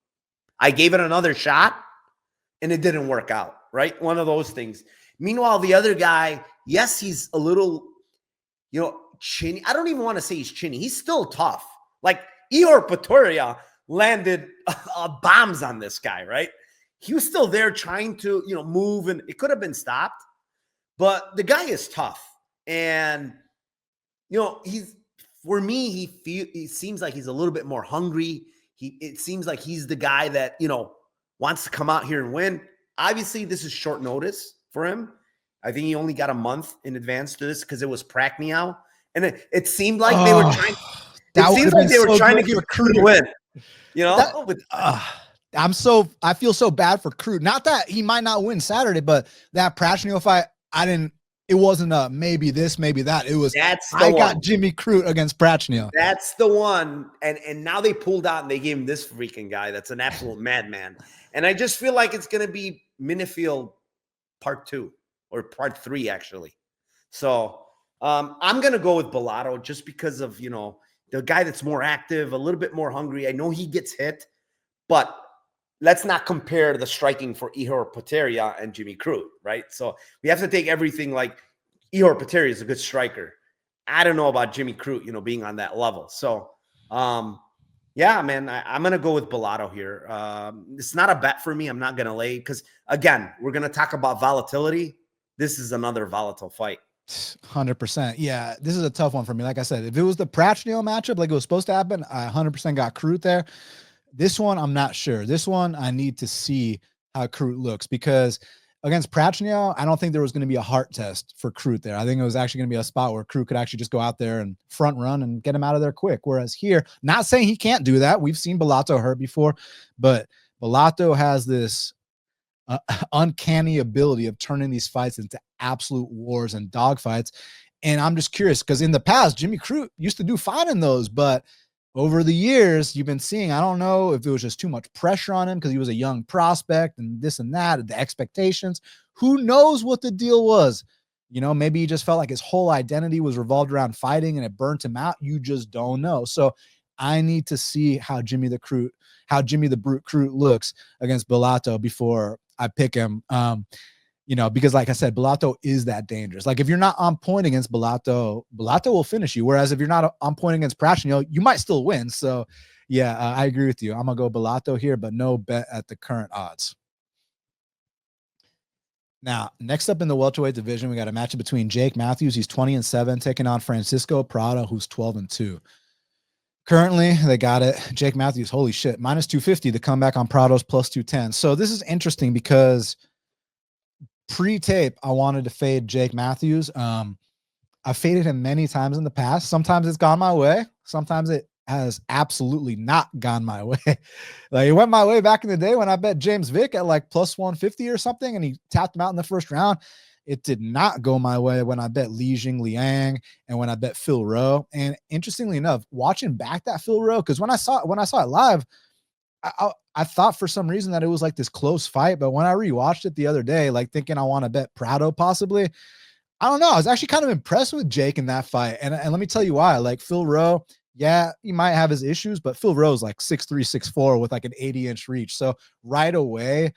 Speaker 2: I gave it another shot and it didn't work out, right? One of those things. Meanwhile, the other guy, yes, he's a little, chinny. I don't even want to say he's chinny. He's still tough. Like Ihor Topuria landed bombs on this guy, right? He was still there trying to, move, and it could have been stopped. But the guy is tough. And, for me, he seems like he's a little bit more hungry. It seems like he's the guy that, wants to come out here and win. Obviously, this is short notice for him. I think he only got a month in advance to this because it was Prachniow. And it seemed like they were trying. It seems like they were trying to give Crute a win.
Speaker 1: I feel so bad for Crute. Not that he might not win Saturday, but that Prachniow fight, it wasn't a maybe this, maybe that. It was, got Jimmy Crute against Prachniow.
Speaker 2: That's the one. And now they pulled out and they gave him this freaking guy that's an absolute madman. And I just feel like it's going to be Minifield part 2 or part 3, actually. So I'm going to go with Bellato just because of, the guy that's more active, a little bit more hungry. I know he gets hit, but let's not compare the striking for Ihor Potieria and Jimmy Crute, right? So we have to take everything like Ihor Potieria is a good striker. I don't know about Jimmy Crute, being on that level. So, yeah, man, I'm going to go with Bellato here. It's not a bet for me. I'm not going to lay because, again, we're going to talk about volatility. This is another volatile fight.
Speaker 1: 100%. Yeah, this is a tough one for me. Like I said, if it was the Prachnio matchup like it was supposed to happen, I 100% got Crute there. This one, I'm not sure. This one, I need to see how Crute looks because against Prachnio, I don't think there was going to be a heart test for Crute there. I think it was actually going to be a spot where Crute could actually just go out there and front run and get him out of there quick. Whereas here, not saying he can't do that. We've seen Bellato hurt before, but Bellato has this uncanny ability of turning these fights into absolute wars and dogfights. And I'm just curious because in the past, Jimmy Crute used to do fine in those, but over the years, you've been seeing, I don't know if it was just too much pressure on him because he was a young prospect and this and that, the expectations. Who knows what the deal was? Maybe he just felt like his whole identity was revolved around fighting and it burnt him out. You just don't know. So I need to see how Jimmy the Brute Crute looks against Bellato before I pick him. Because like I said, Bellato is that dangerous. Like if you're not on point against Bellato will finish you. Whereas if you're not on point against Prachnio, you might still win. So yeah, I agree with you. I'm gonna go Bellato here, but no bet at the current odds. Now, next up in the welterweight division, we got a matchup between Jake Matthews. He's 20-7, taking on Francisco Prado, who's 12-2. Currently, they got it. Jake Matthews, holy shit, -250 to come back on Prado's +210. So this is interesting because pre-tape, I wanted to fade Jake Matthews. I faded him many times in the past. Sometimes it's gone my way. Sometimes it has absolutely not gone my way. Like it went my way back in the day when I bet James Vick at like +150 or something, and he tapped him out in the first round. It did not go my way when I bet Li Jing Liang and when I bet Phil Rowe. And interestingly enough, watching back that Phil Rowe, because when I saw it live, I thought for some reason that it was like this close fight, but when I rewatched it the other day, like thinking I want to bet Prado possibly, I don't know. I was actually kind of impressed with Jake in that fight. And let me tell you why. Like Phil Rowe, yeah, he might have his issues, but Phil Rowe's like 6'3", 6'4" with like an 80-inch reach. So right away,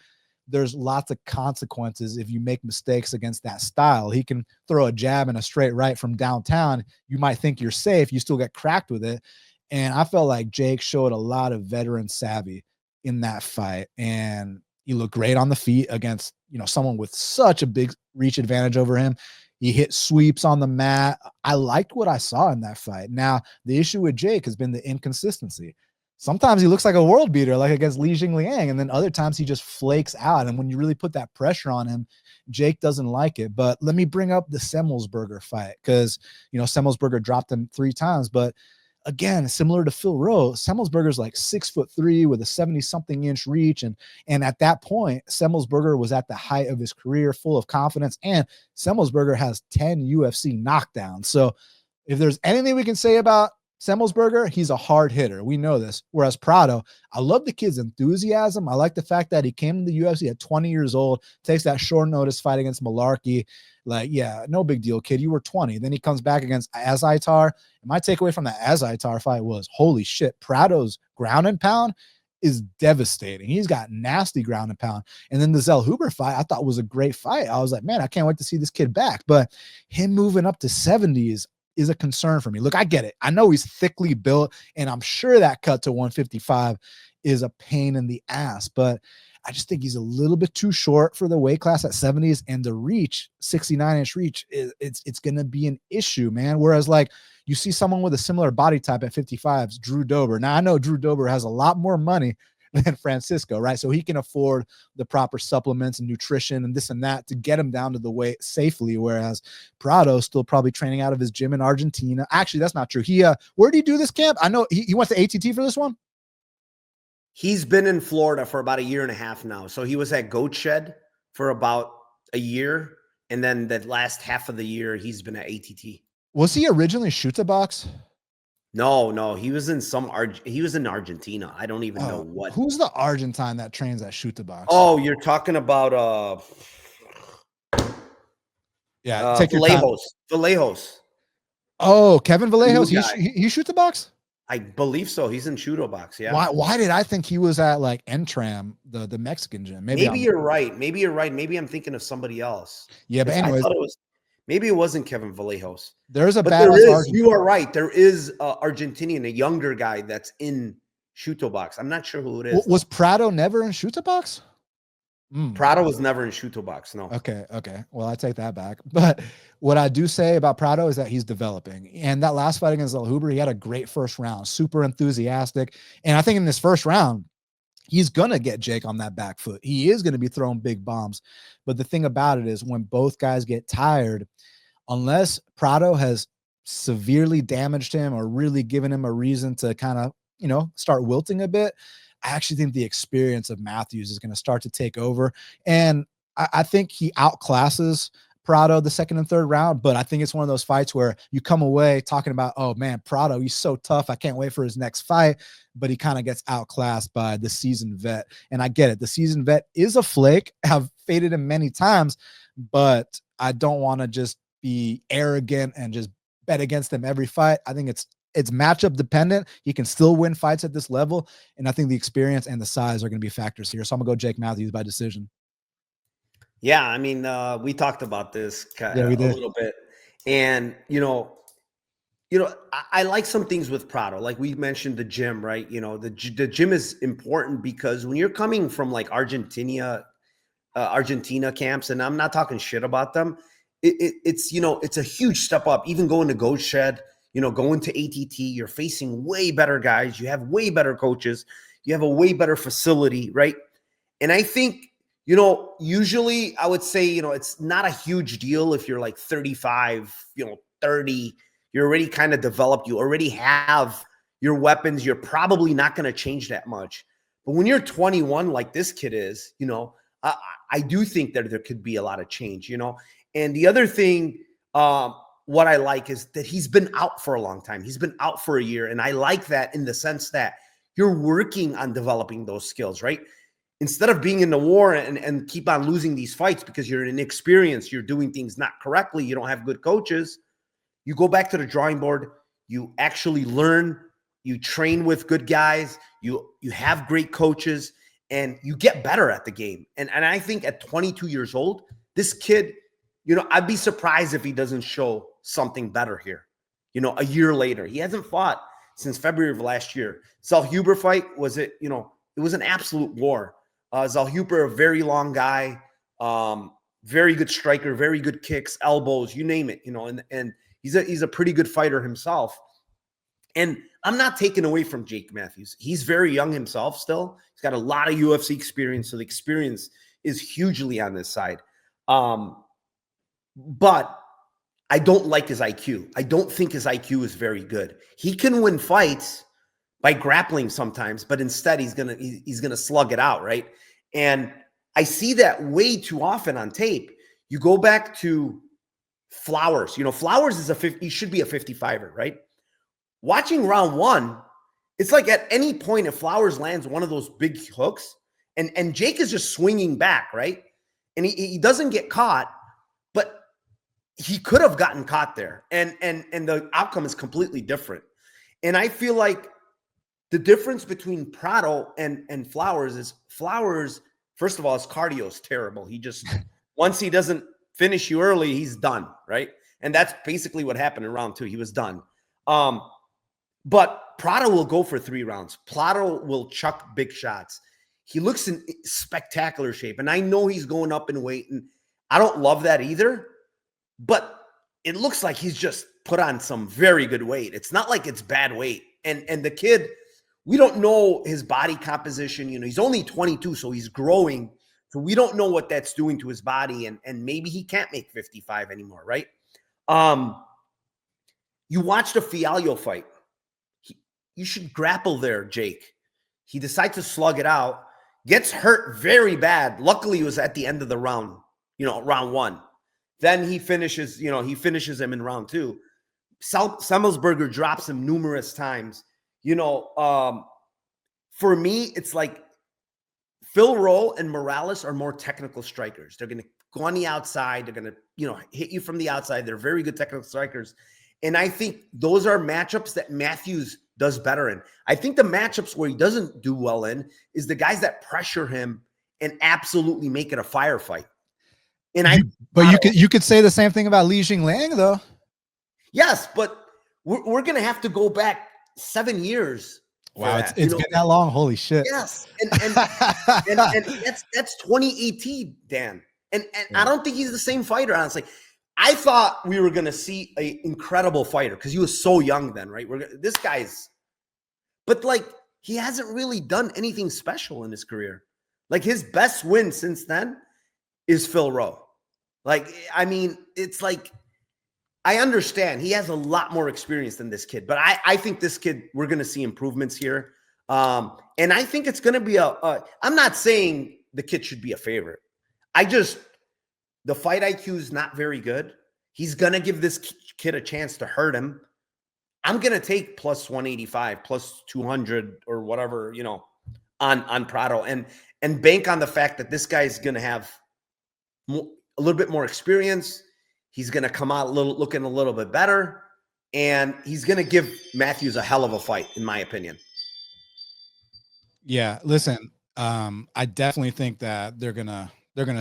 Speaker 1: there's lots of consequences if you make mistakes against that style. He can throw a jab and a straight right from downtown. You might think you're safe. You still get cracked with it. And I felt like Jake showed a lot of veteran savvy in that fight. And he looked great on the feet against, someone with such a big reach advantage over him. He hit sweeps on the mat. I liked what I saw in that fight. Now, the issue with Jake has been the inconsistency. Sometimes he looks like a world beater, like against Li Jing Liang, and then other times he just flakes out. And when you really put that pressure on him, Jake doesn't like it. But let me bring up the Semmelsberger fight because, Semmelsberger dropped him 3 times. But again, similar to Phil Rowe, Semmelsberger's like 6'3" with a 70-something inch reach. And at that point, Semmelsberger was at the height of his career, full of confidence. And Semmelsberger has 10 UFC knockdowns. So if there's anything we can say about Semmelsberger, he's a hard hitter. We know this. Whereas Prado, I love the kid's enthusiasm. I like the fact that he came to the UFC at 20 years old, takes that short notice fight against Malarkey. Like, yeah, no big deal, kid. You were 20. Then he comes back against Azaitar. And my takeaway from that Azaitar fight was, holy shit, Prado's ground and pound is devastating. He's got nasty ground and pound. And then the Zellhuber fight, I thought was a great fight. I was like, man, I can't wait to see this kid back. But him moving up to 70s is a concern for me. Look, I get it. I know he's thickly built, and I'm sure that cut to 155 is a pain in the ass, but I just think he's a little bit too short for the weight class at 70s, and the reach, 69-inch reach, it's going to be an issue, man. Whereas like you see someone with a similar body type at 55s, Drew Dober. Now I know Drew Dober has a lot more money than Francisco, right? So he can afford the proper supplements and nutrition and this and that to get him down to the weight safely. Whereas Prado's still probably training out of his gym in Argentina. Actually, that's not true. Where did he do this camp? I know he went to ATT for this one.
Speaker 2: He's been in Florida for about 1.5 years now. So he was at Goat Shed for about a year. And then the last half of the year, he's been at ATT.
Speaker 1: Was he originally Shooter Box?
Speaker 2: No, he was in he was in Argentina. I don't even know what.
Speaker 1: Who's the Argentine that trains at Shooter Box?
Speaker 2: Oh, you're talking about
Speaker 1: take your time.
Speaker 2: Vallejos.
Speaker 1: Oh, Kevin Vallejos. He Shooter Box?
Speaker 2: I believe so. He's in Shudo Box. Yeah.
Speaker 1: Why did I think he was at like Entram, the Mexican gym?
Speaker 2: Maybe you're right. Maybe you're right. Maybe I'm thinking of somebody else.
Speaker 1: Yeah, but
Speaker 2: I
Speaker 1: anyways,
Speaker 2: thought maybe it wasn't Kevin Vallejos.
Speaker 1: there's a
Speaker 2: But
Speaker 1: badass
Speaker 2: you are right. There is Argentinian, a younger guy that's in Shuto Box. I'm not sure who it is.
Speaker 1: Was Prado never in Shuto Box?
Speaker 2: Prado was never in Shuto Box. No.
Speaker 1: Okay. Well, I take that back. But what I do say about Prado is that he's developing. And that last fight against Huber, he had a great first round, super enthusiastic. And I think in this first round, he's going to get Jake on that back foot. He is going to be throwing big bombs. But the thing about it is when both guys get tired, unless Prado has severely damaged him or really given him a reason to kind of, start wilting a bit, I actually think the experience of Matthews is going to start to take over. And I think he outclasses Prado the second and third round, but I think it's one of those fights where you come away talking about, oh man, Prado, he's so tough. I can't wait for his next fight, but he kind of gets outclassed by the seasoned vet. And I get it. The seasoned vet is a flake. I've faded him many times, but I don't want to just be arrogant and just bet against him every fight. I think it's matchup dependent. He can still win fights at this level. And I think the experience and the size are going to be factors here. So I'm gonna go Jake Matthews by decision.
Speaker 2: Yeah. I mean, we talked about this a little bit, and, I like some things with Prado. Like we mentioned the gym, right? The gym is important because when you're coming from like Argentina camps, and I'm not talking shit about them, it's a huge step up. Even going to Go Shed, going to ATT, you're facing way better guys. You have way better coaches. You have a way better facility, right? And I think, usually I would say, it's not a huge deal if you're like 35, 30, you're already kind of developed. You already have your weapons. You're probably not going to change that much. But when you're 21, like this kid is, I do think that there could be a lot of change, And the other thing, what I like is that he's been out for a long time. He's been out for a year. And I like that in the sense that you're working on developing those skills, right? Instead of being in the war and keep on losing these fights because you're inexperienced, you're doing things not correctly, you don't have good coaches, you go back to the drawing board, you actually learn, you train with good guys, you have great coaches, and you get better at the game. And I think at 22 years old, this kid, I'd be surprised if he doesn't show something better here, a year later. He hasn't fought since February of last year. Zellhuber fight, it was an absolute war. Zellhuber, a very long guy, very good striker, very good kicks, elbows, you name it, and he's a pretty good fighter himself. And I'm not taking away from Jake Matthews. He's very young himself still. He's got a lot of UFC experience, so the experience is hugely on this side. But I don't like his IQ. I don't think his IQ is very good. He can win fights by grappling sometimes, but instead he's gonna slug it out, right? And I see that way too often on tape. You go back to Flowers. Flowers is he should be a 55er, right? Watching round one, it's like at any point if Flowers lands one of those big hooks, and Jake is just swinging back, right? And he doesn't get caught, but he could have gotten caught there, and the outcome is completely different. And I feel like the difference between Prado and Flowers is Flowers, first of all, his cardio is terrible. He just, once he doesn't finish you early, he's done, right? And that's basically what happened in round two. He was done. But Prado will go for 3 rounds. Prado will chuck big shots. He looks in spectacular shape. And I know he's going up in weight, and I don't love that either. But it looks like he's just put on some very good weight. It's not like it's bad weight. And the kid, we don't know his body composition. He's only 22, so he's growing. So we don't know what that's doing to his body. And maybe he can't make 55 anymore, right? You watched a Fialho fight. You should grapple there, Jake. He decides to slug it out, gets hurt very bad. Luckily, it was at the end of the round, round one. Then he finishes him in round two. Semmelsberger drops him numerous times. For me, it's like Phil Rowe and Morales are more technical strikers. They're going to go on the outside. They're going to, hit you from the outside. They're very good technical strikers. And I think those are matchups that Matthews does better in. I think the matchups where he doesn't do well in is the guys that pressure him and absolutely make it a firefight. And
Speaker 1: you could say the same thing about Li Jingliang, though.
Speaker 2: Yes, but we're going to have to go back 7 years.
Speaker 1: Wow, it's been that long. Holy shit.
Speaker 2: Yes. And that's 2018, Dan. And I don't think he's the same fighter, honestly. I thought we were going to see an incredible fighter because he was so young then, right? This guy's, but like, he hasn't really done anything special in his career. Like, his best win since then is Phil Rowe. Like, I mean, it's like, I understand he has a lot more experience than this kid, but I think this kid, we're going to see improvements here. And I think it's going to be I'm not saying the kid should be a favorite. The fight IQ is not very good. He's going to give this kid a chance to hurt him. I'm going to take plus 185, plus 200 or whatever, on Prado and bank on the fact that this guy's going to have a little bit more experience. He's going to come out looking a little bit better, and he's going to give Matthews a hell of a fight, in my opinion.
Speaker 1: Yeah, listen, I definitely think that they're gonna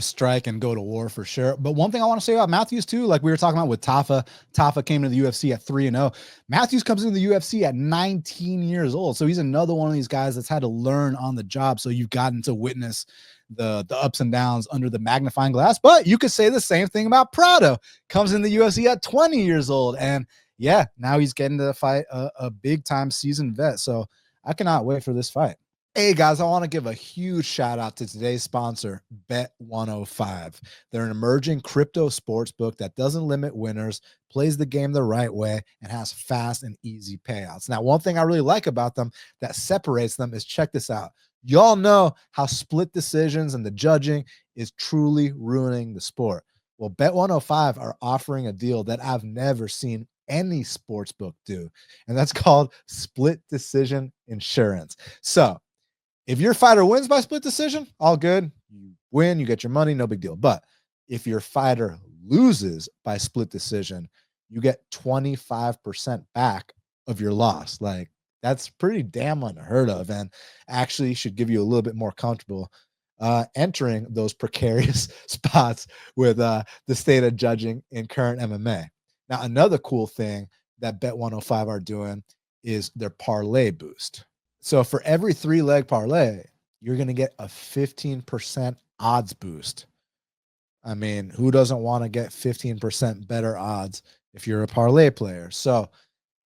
Speaker 1: strike and go to war for sure. But one thing I want to say about Matthews too, like we were talking about with Tafa came to the UFC at 3-0. Matthews comes into the UFC at 19 years old, so he's another one of these guys that's had to learn on the job. So you've gotten to witness the ups and downs under the magnifying glass. But you could say the same thing about Prado. Comes in the UFC at 20 years old, and yeah, now he's getting to fight a big time seasoned vet. So I cannot wait for this fight. Hey guys, I want to give a huge shout out to today's sponsor, Bet105. They're an emerging crypto sports book that doesn't limit winners, plays the game the right way, and has fast and easy payouts. Now, one thing I really like about them that separates them is, check this out. Y'all know how split decisions and the judging is truly ruining the sport. Well, Bet105 are offering a deal that I've never seen any sports book do, and that's called split decision insurance. So if your fighter wins by split decision, all good. You win, you get your money, no big deal. But if your fighter loses by split decision, you get 25% back of your loss. Like, that's pretty damn unheard of, and actually should give you a little bit more comfortable entering those precarious spots with the state of judging in current MMA. Now, another cool thing that Bet105 are doing is their parlay boost. So for every 3-leg parlay, you're going to get a 15% odds boost. I mean, who doesn't want to get 15% better odds if you're a parlay player? So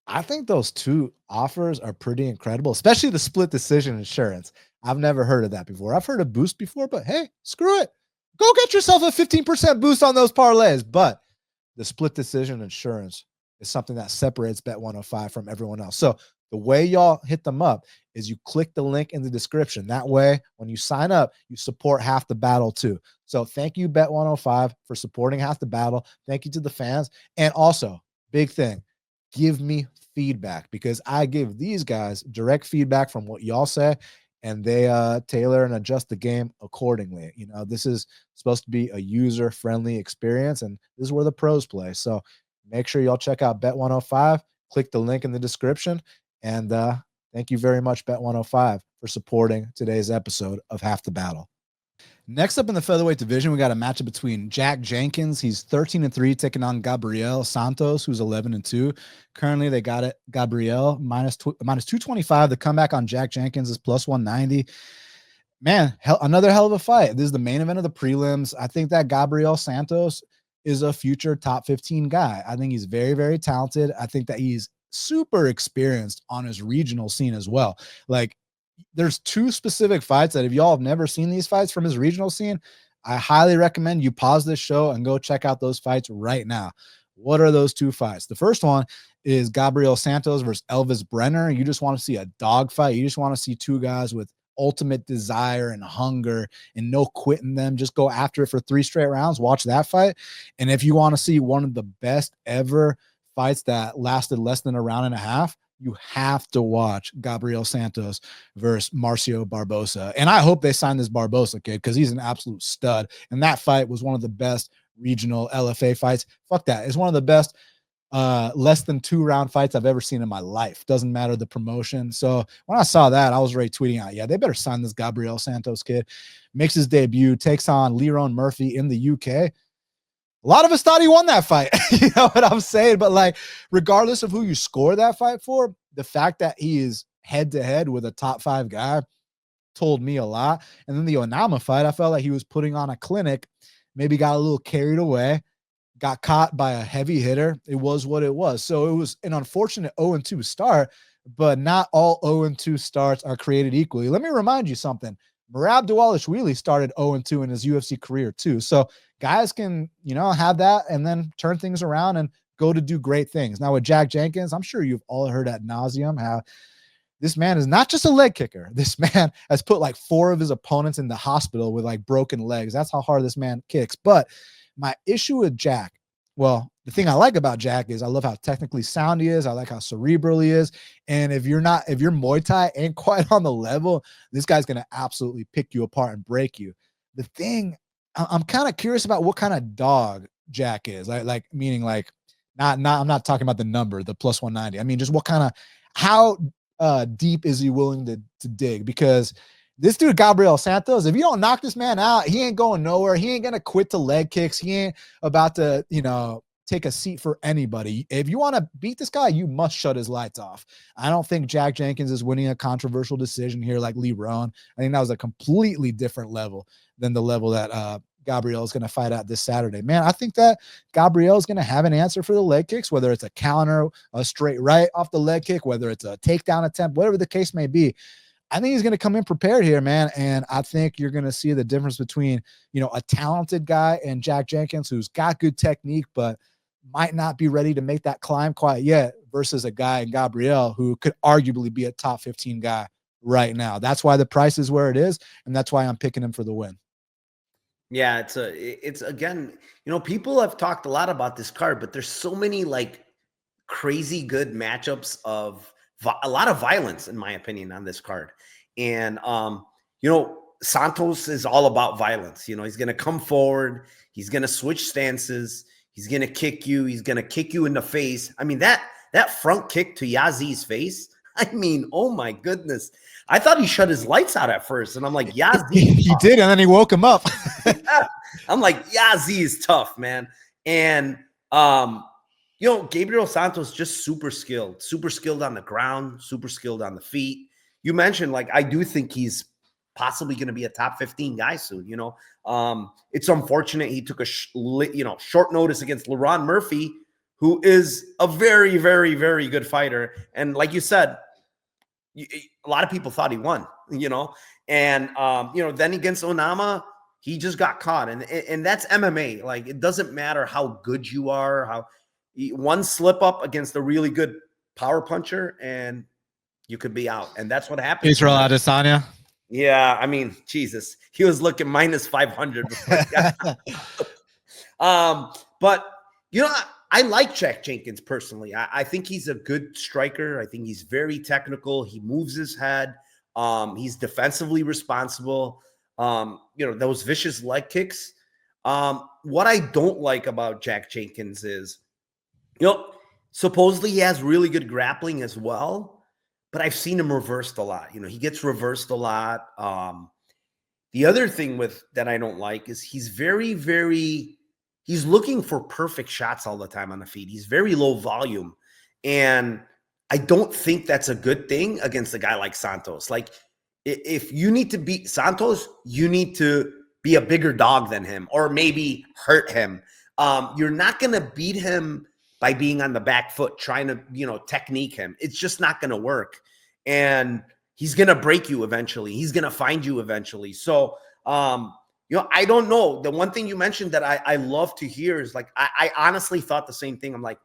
Speaker 1: I think those two offers are pretty incredible, especially the split decision insurance. I've never heard of that before. I've heard of boost before, but hey, screw it. Go get yourself a 15% boost on those parlays. But the split decision insurance is something that separates Bet105 from everyone else. So the way y'all hit them up is you click the link in the description. That way, when you sign up, you support Half the Battle too. So thank you, Bet105, for supporting Half the Battle. Thank you to the fans. And also, big thing, give me feedback, because I give these guys direct feedback from what y'all say, and they tailor and adjust the game accordingly. This is supposed to be a user-friendly experience, and this is where the pros play. So make sure y'all check out Bet105. Click the link in the description. And thank you very much, Bet105, for supporting today's episode of Half the Battle. Next up in the featherweight division, we got a matchup between Jack Jenkins. He's 13-3, taking on Gabriel Santos, who's 11-2. Currently, they got it. Gabriel minus 225. The comeback on Jack Jenkins is plus 190. Man, another hell of a fight. This is the main event of the prelims. I think that Gabriel Santos is a future top 15 guy. I think he's very, very talented. I think that he's super experienced on his regional scene as well. Like, there's two specific fights that if y'all have never seen these fights from his regional scene, I highly recommend you pause this show and go check out those fights right now. What are those two fights? The first one is Gabriel Santos versus Elvis Brenner. You just want to see a dogfight. You just want to see two guys with ultimate desire and hunger and no quitting them. Just go after it for 3 straight rounds. Watch that fight. And if you want to see one of the best ever fights that lasted less than a round and a half, you have to watch Gabriel Santos versus Marcio Barbosa. And I hope they sign this Barbosa kid, because he's an absolute stud. And that fight was one of the best regional LFA fights. Fuck that. It's one of the best less than 2-round fights I've ever seen in my life. Doesn't matter the promotion. So when I saw that, I was already tweeting out, yeah, they better sign this Gabriel Santos kid. Makes his debut, takes on Lerone Murphy in the UK. A lot of us thought he won that fight. You know what I'm saying? But like, regardless of who you score that fight for, the fact that he is head to head with a top 5 guy told me a lot. And then the Onama fight, I felt like he was putting on a clinic, maybe got a little carried away, got caught by a heavy hitter. It was what it was. So it was an unfortunate 0-2 start, but not all 0-2 starts are created equally. Let me remind you something. Merab Dvalishvili started 0-2 in his UFC career too. So guys can, you know, have that and then turn things around and go to do great things. Now with Jack Jenkins, I'm sure you've all heard ad nauseum how this man is not just a leg kicker. This man has put like 4 of his opponents in the hospital with like broken legs. That's how hard this man kicks. But my issue with Jack, well, the thing I like about Jack is I love how technically sound he is. I like how cerebral he is. And if your Muay Thai ain't quite on the level, this guy's going to absolutely pick you apart and break you. The thing, I'm kind of curious about what kind of dog Jack is. Like meaning like, I'm not talking about the number, the plus 190. I mean, just what kind of, how deep is he willing to dig? Because this dude, Gabriel Santos, if you don't knock this man out, he ain't going nowhere. He ain't going to quit to leg kicks. He ain't about to, you know, take a seat for anybody. If you want to beat this guy, you must shut his lights off. I don't think Jack Jenkins is winning a controversial decision here like Lerone. I think that was a completely different level than the level that Gabriel is going to fight at this Saturday. Man, I think that Gabriel is going to have an answer for the leg kicks, whether it's a counter, a straight right off the leg kick, whether it's a takedown attempt, whatever the case may be. I think he's going to come in prepared here, man. And I think you're going to see the difference between, you know, a talented guy and Jack Jenkins, who's got good technique, but might not be ready to make that climb quite yet, versus a guy in Gabriel who could arguably be a top 15 guy right now. That's why the price is where it is. And that's why I'm picking him for the win.
Speaker 2: Yeah, it's again, you know, people have talked a lot about this card, but there's so many like crazy good matchups of a lot of violence, in my opinion, on this card. And, you know, Santos is all about violence. You know, he's going to come forward. He's going to switch stances. He's going to kick you. He's going to kick you in the face. I mean, that front kick to Yazid's face, I mean, oh my goodness. I thought he shut his lights out at first. And I'm like, Yazid.
Speaker 1: He did. And then he woke him up.
Speaker 2: I'm like, Yazid is tough, man. And, you know, Gabriel Santos just super skilled on the ground, super skilled on the feet. You mentioned, like, I do think he's possibly going to be a top 15 guy soon. You know, it's unfortunate he took a short notice against Lerone Murphy, who is a very, very, very good fighter. And like you said, a lot of people thought he won, you know, and, you know, then against Onama, he just got caught. And that's MMA. Like, it doesn't matter how good you are, how one slip up against a really good power puncher and you could be out. And that's what happened.
Speaker 1: Israel Adesanya.
Speaker 2: Yeah. I mean, Jesus, he was looking minus 500 before he got but you know, I like Jack Jenkins personally. I think he's a good striker. I think he's very technical. He moves his head. He's defensively responsible. You know, those vicious leg kicks. What I don't like about Jack Jenkins is, you know, supposedly he has really good grappling as well, but I've seen him reversed a lot. You know, he gets reversed a lot. The other thing that I don't like is he's very, very, he's looking for perfect shots all the time on the feet. He's very low volume. And I don't think that's a good thing against a guy like Santos. Like, if you need to beat Santos, you need to be a bigger dog than him or maybe hurt him. You're not going to beat him by being on the back foot, trying to, you know, technique him. It's just not going to work. And he's going to break you eventually. He's going to find you eventually. So, you know, I don't know. The one thing you mentioned that I love to hear is, like, I honestly thought the same thing. I'm like,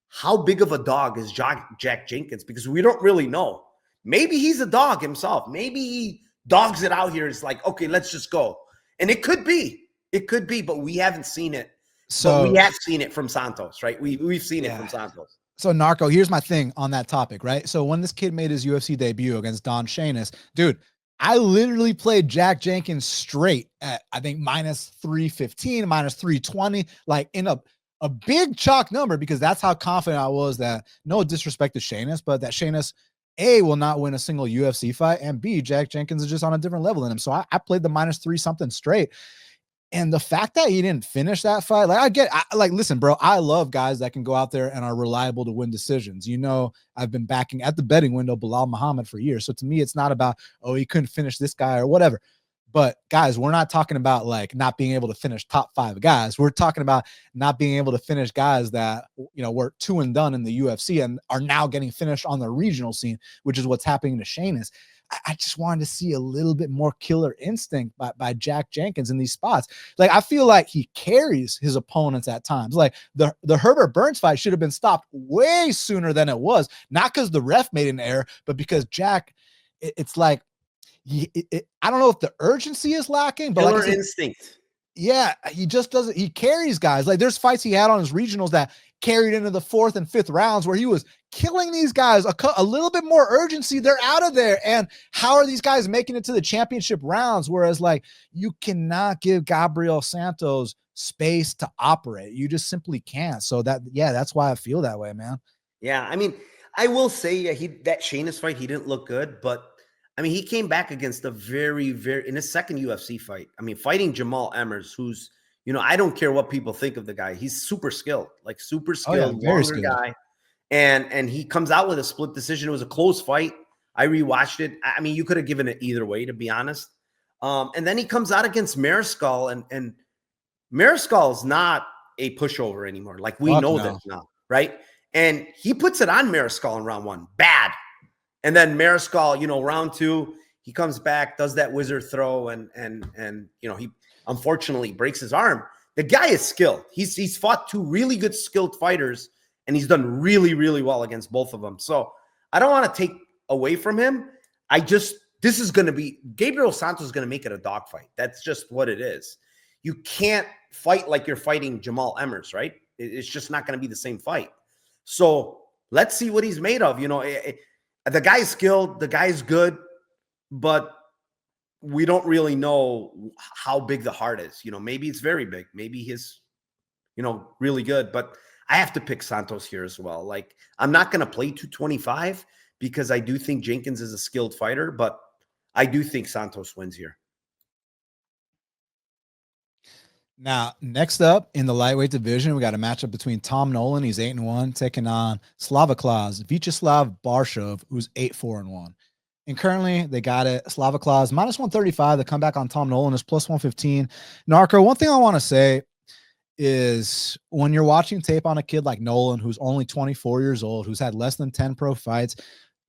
Speaker 2: how big of a dog is Jack Jenkins? Because we don't really know. Maybe he's a dog himself. Maybe he dogs it out here. It's like, okay, let's just go. And it could be, but we haven't seen it. So we have seen it from Santos, right? We've seen it from Santos.
Speaker 1: So, Narco, here's my thing on that topic, right? So when this kid made his UFC debut against Don Shainis, dude, I literally played Jack Jenkins straight at, I think, minus 315, minus 320, like in a a big chalk number, because that's how confident I was that, no disrespect to Sheamus, but that Sheamus, A, will not win a single UFC fight, and B, Jack Jenkins is just on a different level than him. So I played the -3 something straight. And the fact that he didn't finish that fight, listen, bro, I love guys that can go out there and are reliable to win decisions. You know, I've been backing at the betting window Bilal Muhammad for years. So to me, it's not about, oh, he couldn't finish this guy or whatever. But guys, we're not talking about like not being able to finish top 5 guys. We're talking about not being able to finish guys that, you know, were 2 and done in the UFC and are now getting finished on the regional scene, which is what's happening to Sheamus. I just wanted to see a little bit more killer instinct by Jack Jenkins in these spots. Like, I feel like he carries his opponents at times. Like the Herbert Burns fight should have been stopped way sooner than it was, not because the ref made an error, but because Jack, it's like, I don't know if the urgency is lacking, but
Speaker 2: killer instinct.
Speaker 1: Yeah, he just doesn't. He carries guys. Like, there's fights he had on his regionals that carried into the 4th and 5th rounds where he was killing these guys. A little bit more urgency, they're out of there. And how are these guys making it to the championship rounds? Whereas, like, you cannot give Gabriel Santos space to operate. You just simply can't. So that's why I feel that way, man.
Speaker 2: Yeah, I mean, I will say that Sheamus fight, he didn't look good, but I mean, he came back against a very, in his second UFC fight. I mean, fighting Jamal Emmers, who's, you know, I don't care what people think of the guy. He's super skilled, very skilled guy. And he comes out with a split decision. It was a close fight. I rewatched it. I mean, you could have given it either way, to be honest. And then he comes out against Mariscal, and Mariscal's not a pushover anymore. Like, we know that now, right? And he puts it on Mariscal in round 1. Bad. And then Mariscal, you know, round 2, he comes back, does that wizard throw, and you know, he unfortunately breaks his arm. The guy is skilled. He's fought 2 really good skilled fighters, and he's done really, really well against both of them. So I don't want to take away from him. This is going to be, Gabriel Santos is going to make it a dogfight. That's just what it is. You can't fight like you're fighting Jamal Emmers, right? It's just not going to be the same fight. So let's see what he's made of. You know, the guy's skilled, the guy's good, but we don't really know how big the heart is. You know, maybe it's very big. Maybe he's, you know, really good. But I have to pick Santos here as well. Like, I'm not going to play 225 because I do think Jenkins is a skilled fighter, but I do think Santos wins here.
Speaker 1: Now, next up in the lightweight division, we got a matchup between Tom Nolan, he's 8-1, taking on Slava Vyacheslav Borshchev, who's 8-4-1. And currently, they got it. Slava -135. The comeback on Tom Nolan is +115. Narco, one thing I want to say is, when you're watching tape on a kid like Nolan, who's only 24 years old, who's had less than 10 pro fights,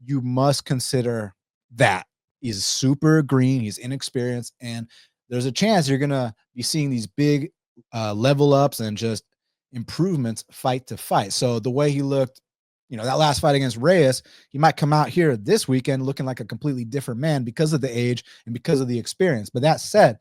Speaker 1: you must consider that he's super green, he's inexperienced, and there's a chance you're going to be seeing these big level ups and just improvements fight to fight. So the way he looked, you know, that last fight against Reyes, he might come out here this weekend looking like a completely different man because of the age and because of the experience. But that said,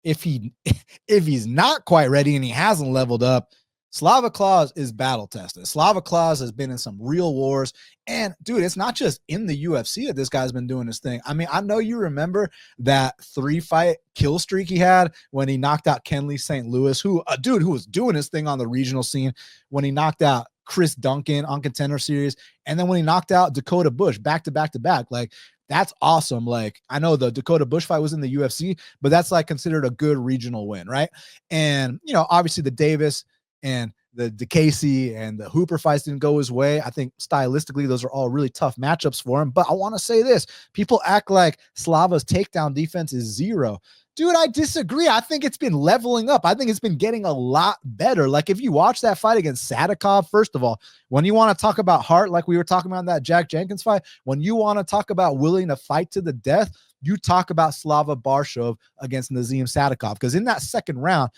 Speaker 1: if he's not quite ready and he hasn't leveled up, Slava is battle tested. Slava has been in some real wars. And dude, it's not just in the UFC that this guy's been doing this thing. I mean, I know you remember that 3-fight kill streak he had when he knocked out Kenley St. Louis, who a dude who was doing his thing on the regional scene, when he knocked out Chris Duncan on Contender Series, and then when he knocked out Dakota Bush back to back to back. Like, that's awesome. Like, I know the Dakota Bush fight was in the UFC, but that's like considered a good regional win, right? And, you know, obviously the Davis and the DeCasey and the Hooper fights didn't go his way. I think stylistically, those are all really tough matchups for him. But I want to say this. People act like Slava's takedown defense is 0. Dude, I disagree. I think it's been leveling up. I think it's been getting a lot better. Like, if you watch that fight against Sadikov, first of all, when you want to talk about heart, like we were talking about in that Jack Jenkins fight, when you want to talk about willing to fight to the death, you talk about Slava Borshchev against Nazim Sadikov. Because in that second round,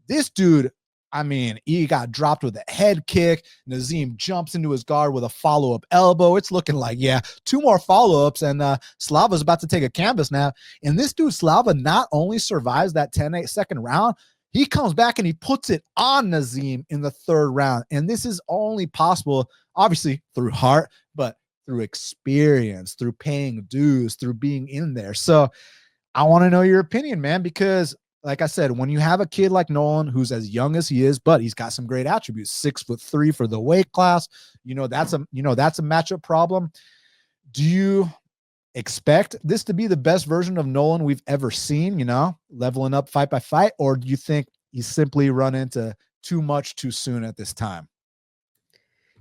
Speaker 1: this dude, I mean, he got dropped with a head kick. Nazim jumps into his guard with a follow-up elbow. It's looking like, 2 more follow-ups, and Slava's about to take a canvas now. And this dude, Slava, not only survives that 10-8 second round, he comes back and he puts it on Nazim in the 3rd round. And this is only possible, obviously, through heart, but through experience, through paying dues, through being in there. So I want to know your opinion, man, because like I said, when you have a kid like Nolan, who's as young as he is, but he's got some great attributes, 6'3" for the weight class, that's a matchup problem. Do you expect this to be the best version of Nolan we've ever seen, leveling up fight by fight? Or do you think he's simply run into too much too soon at this time?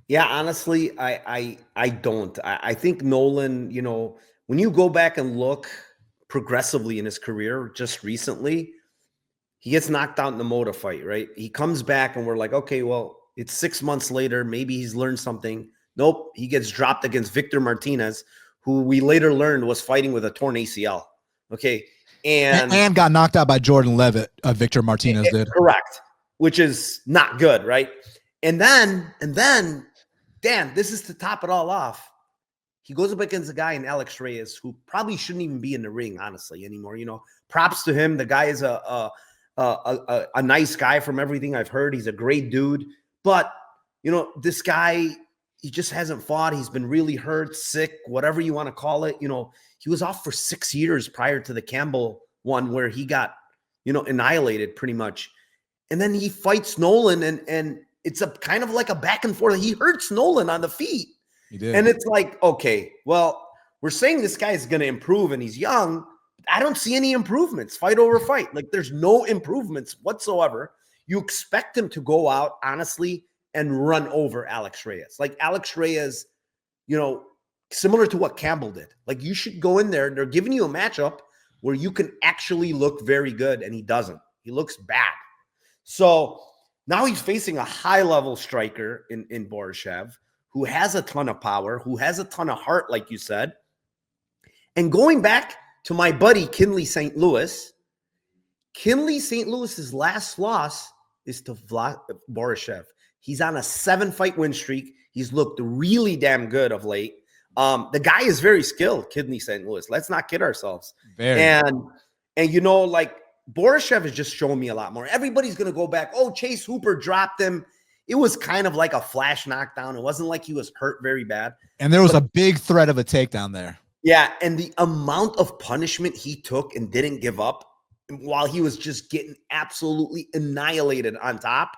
Speaker 2: Yeah, honestly, I don't. I think Nolan, when you go back and look progressively in his career just recently, he gets knocked out in the Moda fight, right? He comes back and we're like, okay, well, it's 6 months later. Maybe he's learned something. Nope. He gets dropped against Victor Martinez, who we later learned was fighting with a torn ACL. Okay.
Speaker 1: And got knocked out by Jordan Levitt, Victor Martinez did.
Speaker 2: Correct. Which is not good, right? And then, Dan, this is to top it all off. He goes up against a guy in Alex Reyes who probably shouldn't even be in the ring, honestly, anymore. Props to him. The guy is a nice guy from everything I've heard. He's a great dude. But, this guy, he just hasn't fought. He's been really hurt, sick, whatever you want to call it. He was off for 6 years prior to the Campbell one where he got, annihilated pretty much. And then he fights Nolan and it's a kind of like a back and forth. He hurts Nolan on the feet.
Speaker 1: He did.
Speaker 2: And it's like, okay, well, we're saying this guy is going to improve and he's young. I don't see any improvements fight over fight. Like there's no improvements whatsoever. You expect him to go out, honestly, and run over Alex Reyes. Like Alex Reyes, similar to what Campbell did. Like you should go in there. They're giving you a matchup where you can actually look very good, and he doesn't. He looks bad. So now he's facing a high-level striker in Borshchev who has a ton of power, who has a ton of heart, like you said. And going back to my buddy Kinley St. Louis, Kinley St. Louis's last loss is to Borshchev. He's on a 7-fight win streak. He's looked really damn good of late. The guy is very skilled, Kinley St. Louis. Let's not kid ourselves.
Speaker 1: Very.
Speaker 2: And like Borshchev has just shown me a lot more. Everybody's going to go back. Oh, Chase Hooper dropped him. It was kind of like a flash knockdown. It wasn't like he was hurt very bad.
Speaker 1: And there was a big threat of a takedown there.
Speaker 2: Yeah, and the amount of punishment he took and didn't give up while he was just getting absolutely annihilated on top,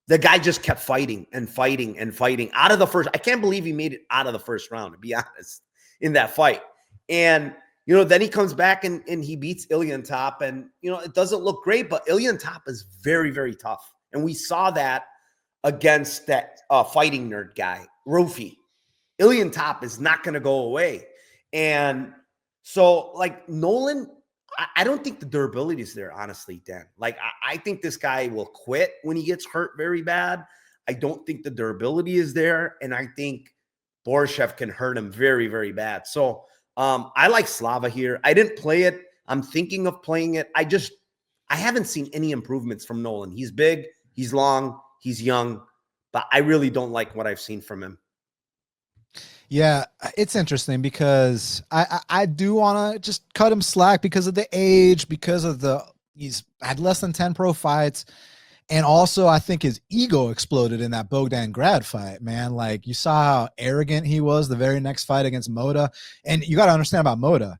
Speaker 2: the guy just kept fighting and fighting and fighting out of the first. I can't believe he made it out of the first round, to be honest, in that fight. And, then he comes back and he beats Iliantop, and, it doesn't look great, but Iliantop is very, very tough. And we saw that against that fighting nerd guy, Rofi. Iliantop is not going to go away. And so, like, Nolan, I don't think the durability is there, honestly, Dan. Like, I think this guy will quit when he gets hurt very bad. I don't think the durability is there. And I think Borshchev can hurt him very, very bad. So I like Slava here. I didn't play it. I'm thinking of playing it. I haven't seen any improvements from Nolan. He's big, he's long, he's young, but I really don't like what I've seen from him.
Speaker 1: Yeah, it's interesting because I do want to just cut him slack because of the age, because of he's had less than 10 pro fights. And also I think his ego exploded in that Bogdan Grad fight, man. Like you saw how arrogant he was the very next fight against Moda. And you got to understand about Moda.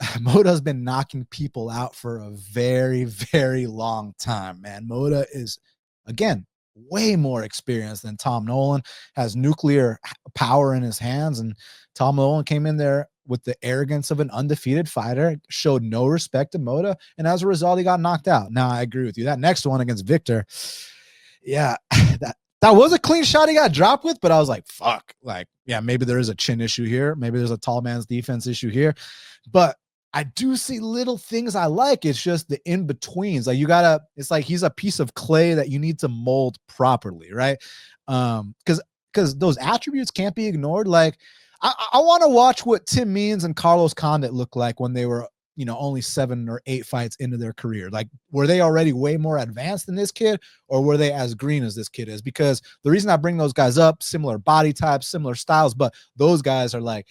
Speaker 1: Moda's been knocking people out for a very, very long time, man. Moda is, again, way more experienced than Tom Nolan, has nuclear power in his hands, and Tom Nolan came in there with the arrogance of an undefeated fighter, showed no respect to Moda, and as a result, he got knocked out. Now, I agree with you. That next one against Victor, yeah, that was a clean shot he got dropped with, but I was like, fuck, like, yeah, maybe there is a chin issue here. Maybe there's a tall man's defense issue here, but I do see little things I like. It's just the in-betweens. Like it's like he's a piece of clay that you need to mold properly, right? Because those attributes can't be ignored. Like I want to watch what Tim Means and Carlos Condit look like when they were, only 7 or 8 fights into their career. Like, were they already way more advanced than this kid, or were they as green as this kid is? Because the reason I bring those guys up, similar body types, similar styles, but those guys are like,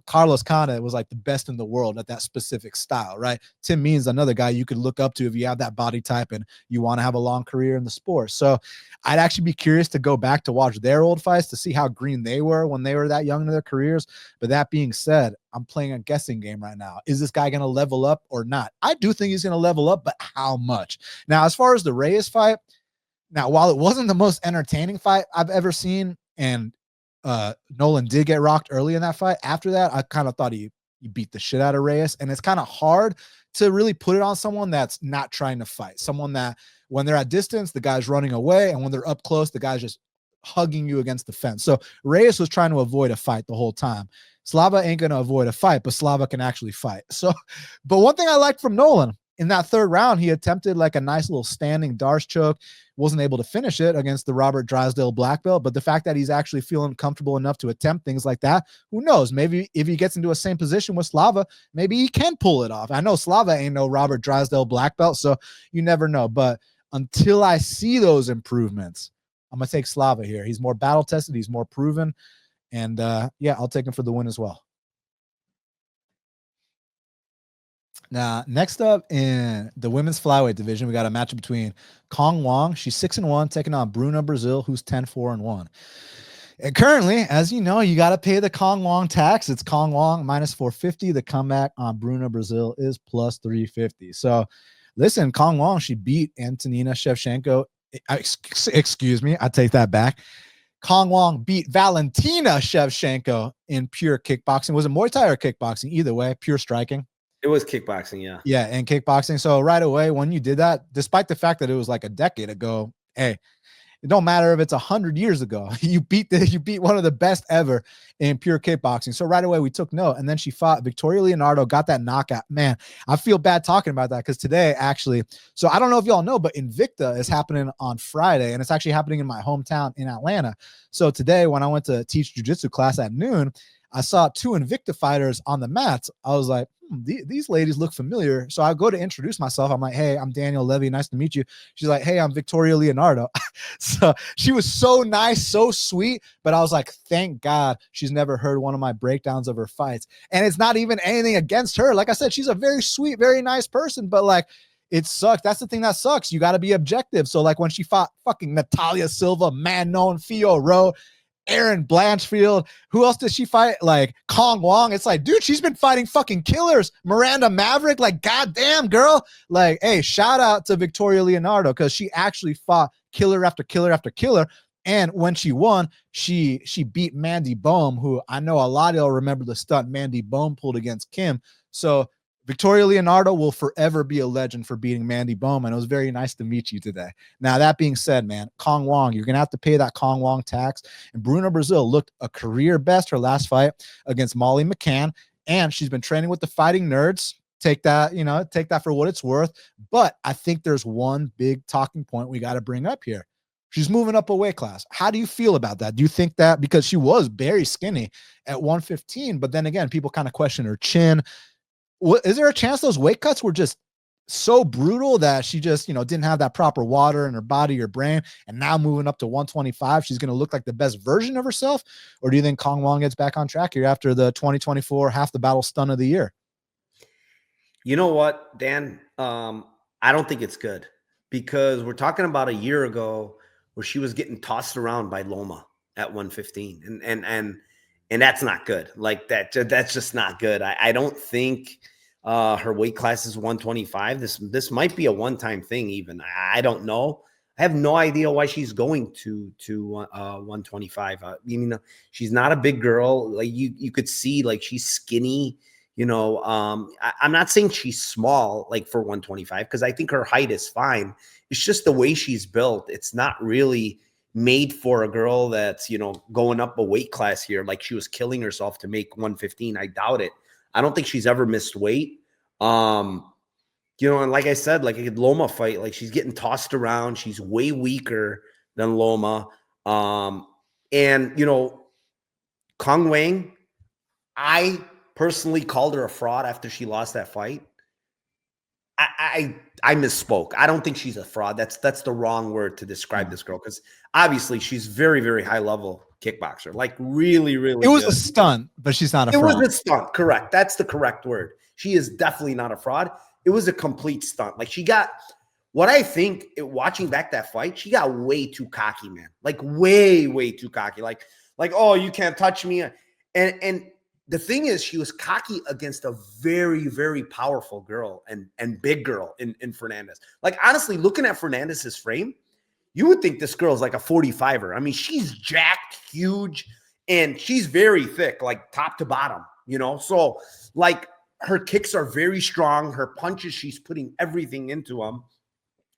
Speaker 1: Carlos Kana was like the best in the world at that specific style, right? Tim Means, another guy you could look up to if you have that body type and you want to have a long career in the sport. So I'd actually be curious to go back to watch their old fights to see how green they were when they were that young in their careers. But that being said, I'm playing a guessing game right now. Is this guy going to level up or not? I do think he's going to level up, but how much? Now, as far as the Reyes fight, now, while it wasn't the most entertaining fight I've ever seen, and Nolan did get rocked early in that fight, after that, I kind of thought he beat the shit out of Reyes. And it's kind of hard to really put it on someone that's not trying to fight. Someone that when they're at distance, the guy's running away. And when they're up close, the guy's just hugging you against the fence. So Reyes was trying to avoid a fight the whole time. Slava ain't going to avoid a fight, but Slava can actually fight. So, but one thing I liked from Nolan, in that third round, he attempted like a nice little standing Darce choke, wasn't able to finish it against the Robert Drysdale black belt. But the fact that he's actually feeling comfortable enough to attempt things like that, who knows? Maybe if he gets into a same position with Slava, maybe he can pull it off. I know Slava ain't no Robert Drysdale black belt, so you never know. But until I see those improvements, I'm going to take Slava here. He's more battle tested. He's more proven. And yeah, I'll take him for the win as well. Now, next up in the women's flyweight division, we got a matchup between Wang. She's 6-1, taking on Bruna, Brazil, who's 10-4-1. And currently, as you know, you got to pay the Wang tax. It's Wang minus 450. The comeback on Bruna, Brazil is plus 350. So, listen, Wang, she beat Antonina Shevchenko. Excuse me, I take that back. Wang beat Valentina Shevchenko in pure kickboxing. Was it Muay Thai or kickboxing? Either way, pure striking.
Speaker 2: It was kickboxing, yeah.
Speaker 1: Yeah, and kickboxing. So right away, when you did that, despite the fact that it was like a decade ago, hey, it don't matter if it's 100 years ago. You beat one of the best ever in pure kickboxing. So right away, we took note. And then she fought Victoria Leonardo, got that knockout. Man, I feel bad talking about that because today, actually, so I don't know if y'all know, but Invicta is happening on Friday, and it's actually happening in my hometown in Atlanta. So today, when I went to teach jiu-jitsu class at noon, I saw two Invicta fighters on the mats. I was like, these ladies look familiar. So I go to introduce myself. I'm like, hey, I'm Daniel Levy. Nice to meet you. She's like, hey, I'm Victoria Leonardo. So she was so nice, so sweet. But I was like, thank God she's never heard one of my breakdowns of her fights. And it's not even anything against her. Like I said, she's a very sweet, very nice person. But like, it sucks. That's the thing that sucks. You got to be objective. So like when she fought fucking Natalia Silva, Manon Fiorot, Aaron Blanchfield, who else did she fight? Like Wang. It's like, dude, she's been fighting fucking killers. Miranda Maverick, like, goddamn, girl. Like, hey, shout out to Victoria Leonardo because she actually fought killer after killer after killer. And when she won, she beat Mandy Bohm, who I know a lot of y'all remember the stunt Mandy Bohm pulled against Kim. So Victoria Leonardo will forever be a legend for beating Mandy Bohm, and it was very nice to meet you today. Now, that being said, man, Wang, you're going to have to pay that Wang tax. And Bruna Brazil looked a career best her last fight against Molly McCann, and she's been training with the Fighting Nerds. Take that for what it's worth. But I think there's one big talking point we got to bring up here. She's moving up a weight class. How do you feel about that? Do you think that because she was very skinny at 115, but then again, people kind of question her chin. Is there a chance those weight cuts were just so brutal that she just, didn't have that proper water in her body or brain, and now moving up to 125, she's going to look like the best version of herself? Or do you think Wang gets back on track here after the 2024 half the battle stun of the year?
Speaker 2: You know what, Dan? I don't think it's good because we're talking about a year ago where she was getting tossed around by Loma at 115, and that's not good. Like that's just not good. I don't think her weight class is 125. This might be a one-time thing. Even I don't know. I have no idea why she's going to 125. She's not a big girl. Like you could see, like she's skinny. I'm not saying she's small, like for 125, because I think her height is fine. It's just the way she's built. It's not really made for a girl that's, going up a weight class here. Like she was killing herself to make 115. I doubt it. I don't think she's ever missed weight. And like I said, like a Loma fight, like she's getting tossed around. She's way weaker than Loma. And Wang, I personally called her a fraud after she lost that fight. I misspoke. I don't think she's a fraud. That's the wrong word to describe this girl, because obviously she's very, very high level kickboxer, like really, really
Speaker 1: It was
Speaker 2: good.
Speaker 1: a stunt, but she's not a
Speaker 2: It
Speaker 1: fraud.
Speaker 2: was a stunt, correct. That's the correct word. She is definitely not a fraud. It was a complete stunt. Like, she got what I think, watching back that fight, she got way too cocky, man. Like way, way too cocky. Like, oh, you can't touch me. And the thing is, she was cocky against a very, very powerful girl and big girl in Fernandez. Like, honestly, looking at Fernandez's frame, you would think this girl's like a 45er. I mean, she's jacked, huge, and she's very thick, like top to bottom, you know? So, like, her kicks are very strong. Her punches, she's putting everything into them.